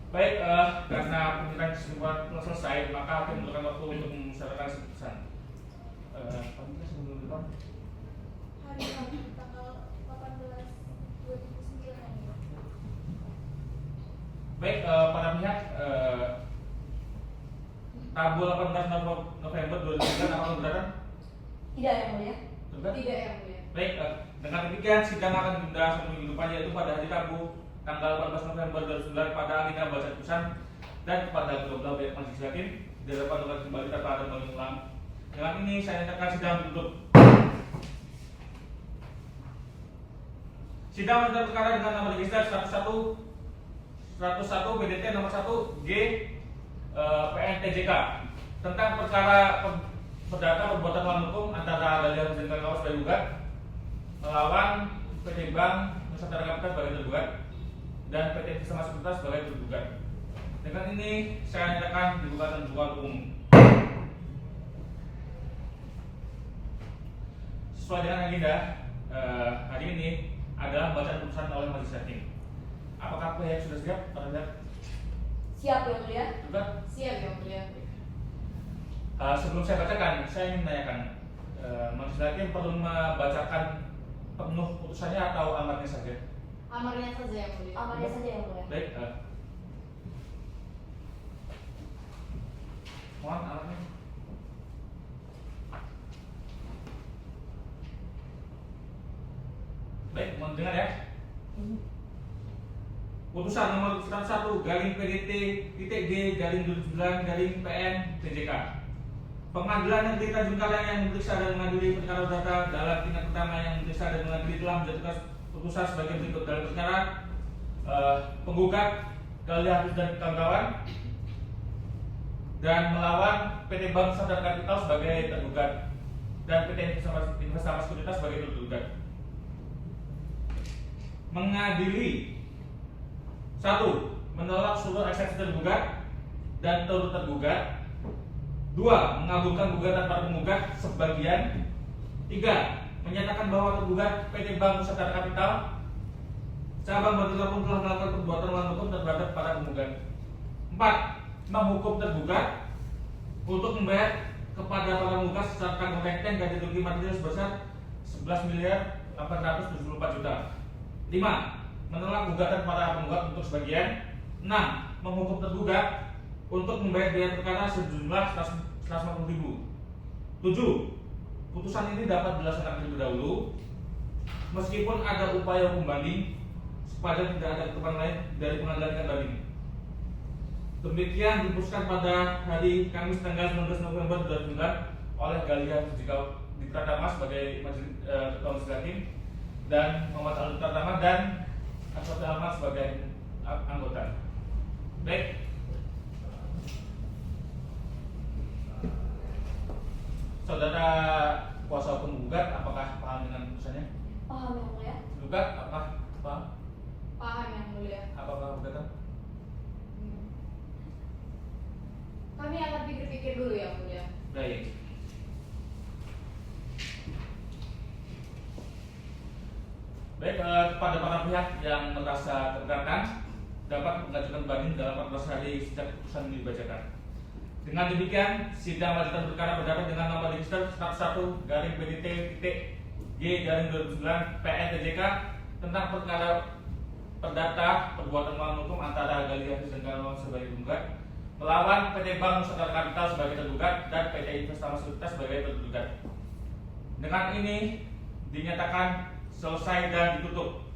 Baik, karena pemeriksaan kesimpulan telah selesai, maka hakim membutuhkan waktu untuk membicarakan keputusan. Pamit sebelum depan. Hari Rabu tanggal 18 2009. Baik, para pihak Rabu 18 November 2009 akan keberatan? Tidak yang mulia. Tergugat? Tidak yang mulia. Baik, dengan demikian sidang akan ditunda 1 minggu depan, yaitu pada hari Rabu tanggal 14 November 2009 pada agenda baca putusan dan kepada kedua belah pihak majelis hakim dilakukan dengan kembali tanpa ada mengulang. Dengan ini saya nyatakan sidang ditutup. Sidang lanjut perkara dengan nomor register 101 BDT nomor 1 G PNTJK tentang perkara perdata perbuatan melawan hukum antara Galih Hafiz dan kawan sebagai gugat, melawan PT Bank Nusantara Capital sebagai tergugat, dan PT Investment Sekuritas sebagai tergugat. Dengan ini saya nyatakan dibuka dan dibuka untuk umum. Sesuai dengan agenda hari ini adalah bacaan putusan oleh majelis hakim. Apakah pihak sudah siap? Para pihak Siap yang mulia. tergugat? Siap yang mulia. Sebelum saya bacakan, saya ingin menanyakan, majelis hakim perlu membacakan penuh putusannya atau amarnya saja? Amarnya saja yang mulia. Amarnya saja yang mulia. Baik, mohon amarnya. Baik, mohon dengar ya. Putusan nomor 101 garing PDT titik G garing 29 garing PN TJK Pengadilan Negeri Tanjung Karang yang memeriksa dan mengadili perkara perdata dalam tingkat pertama yang memeriksa dan mengadili telah menjatuhkan putusan sebagai berikut dalam perkara penggugat Gali Hafiz dan kawan-kawan dan melawan PT Bank Nusantara Capital sebagai tergugat dan PT Investama Sekuritas sebagai tergugat. Mengadili 1. Menolak seluruh eksepsi tergugat dan turut tergugat. 2. Mengabulkan gugatan para penggugat sebagian. 3. Menyatakan bahwa tergugat PT Bank Nusantara Capital cabang Batu Lampung telah melakukan perbuatan melawan hukum terhadap para penggugat. 4. Menghukum tergugat untuk membayar kepada para penggugat secara tanggung renteng ganti rugi material sebesar 11.874 juta. 5. Menolak gugatan para penggugat untuk sebagian. 6. Menghukum tergugat untuk membayar biaya perkara sejumlah 150.000. 7. Putusan ini dapat dilaksanakan terlebih dahulu meskipun ada upaya hukum banding sepanjang tidak ada ketentuan lain dari pengadilan tingkat banding. Demikian diputuskan pada hari Kamis tanggal 19 November 2009 oleh Gali Hafiz Pratama sebagai Ketua Majelis Hakim dan Muhammad Alwi Pratama dan Aswad Ahmad sebagai anggota. Baik. Saudara kuasa hukum gugat, apakah paham dengan putusannya? Paham yang mulia. Gugat, apakah paham? Paham yang mulia. Apakah gugatan? Kami akan pikir-pikir dulu yang mulia. Baik. Baik, kepada para pihak yang merasa keberatan dapat mengajukan banding dalam 14 hari sejak putusan ini dibacakan. Dengan demikian, sidang lanjutan perkara berdasarkan dengan nomor register 41-BDT-G-2009 PN-TJK tentang perkara perdata perbuatan melawan hukum antara Gali Hafiz dan kawan-kawan sebagai penggugat melawan PT Bank Nusantara Capital sebagai tergugat dan PT Investama Sekuritas sebagai tergugat. Dengan ini dinyatakan selesai dan ditutup.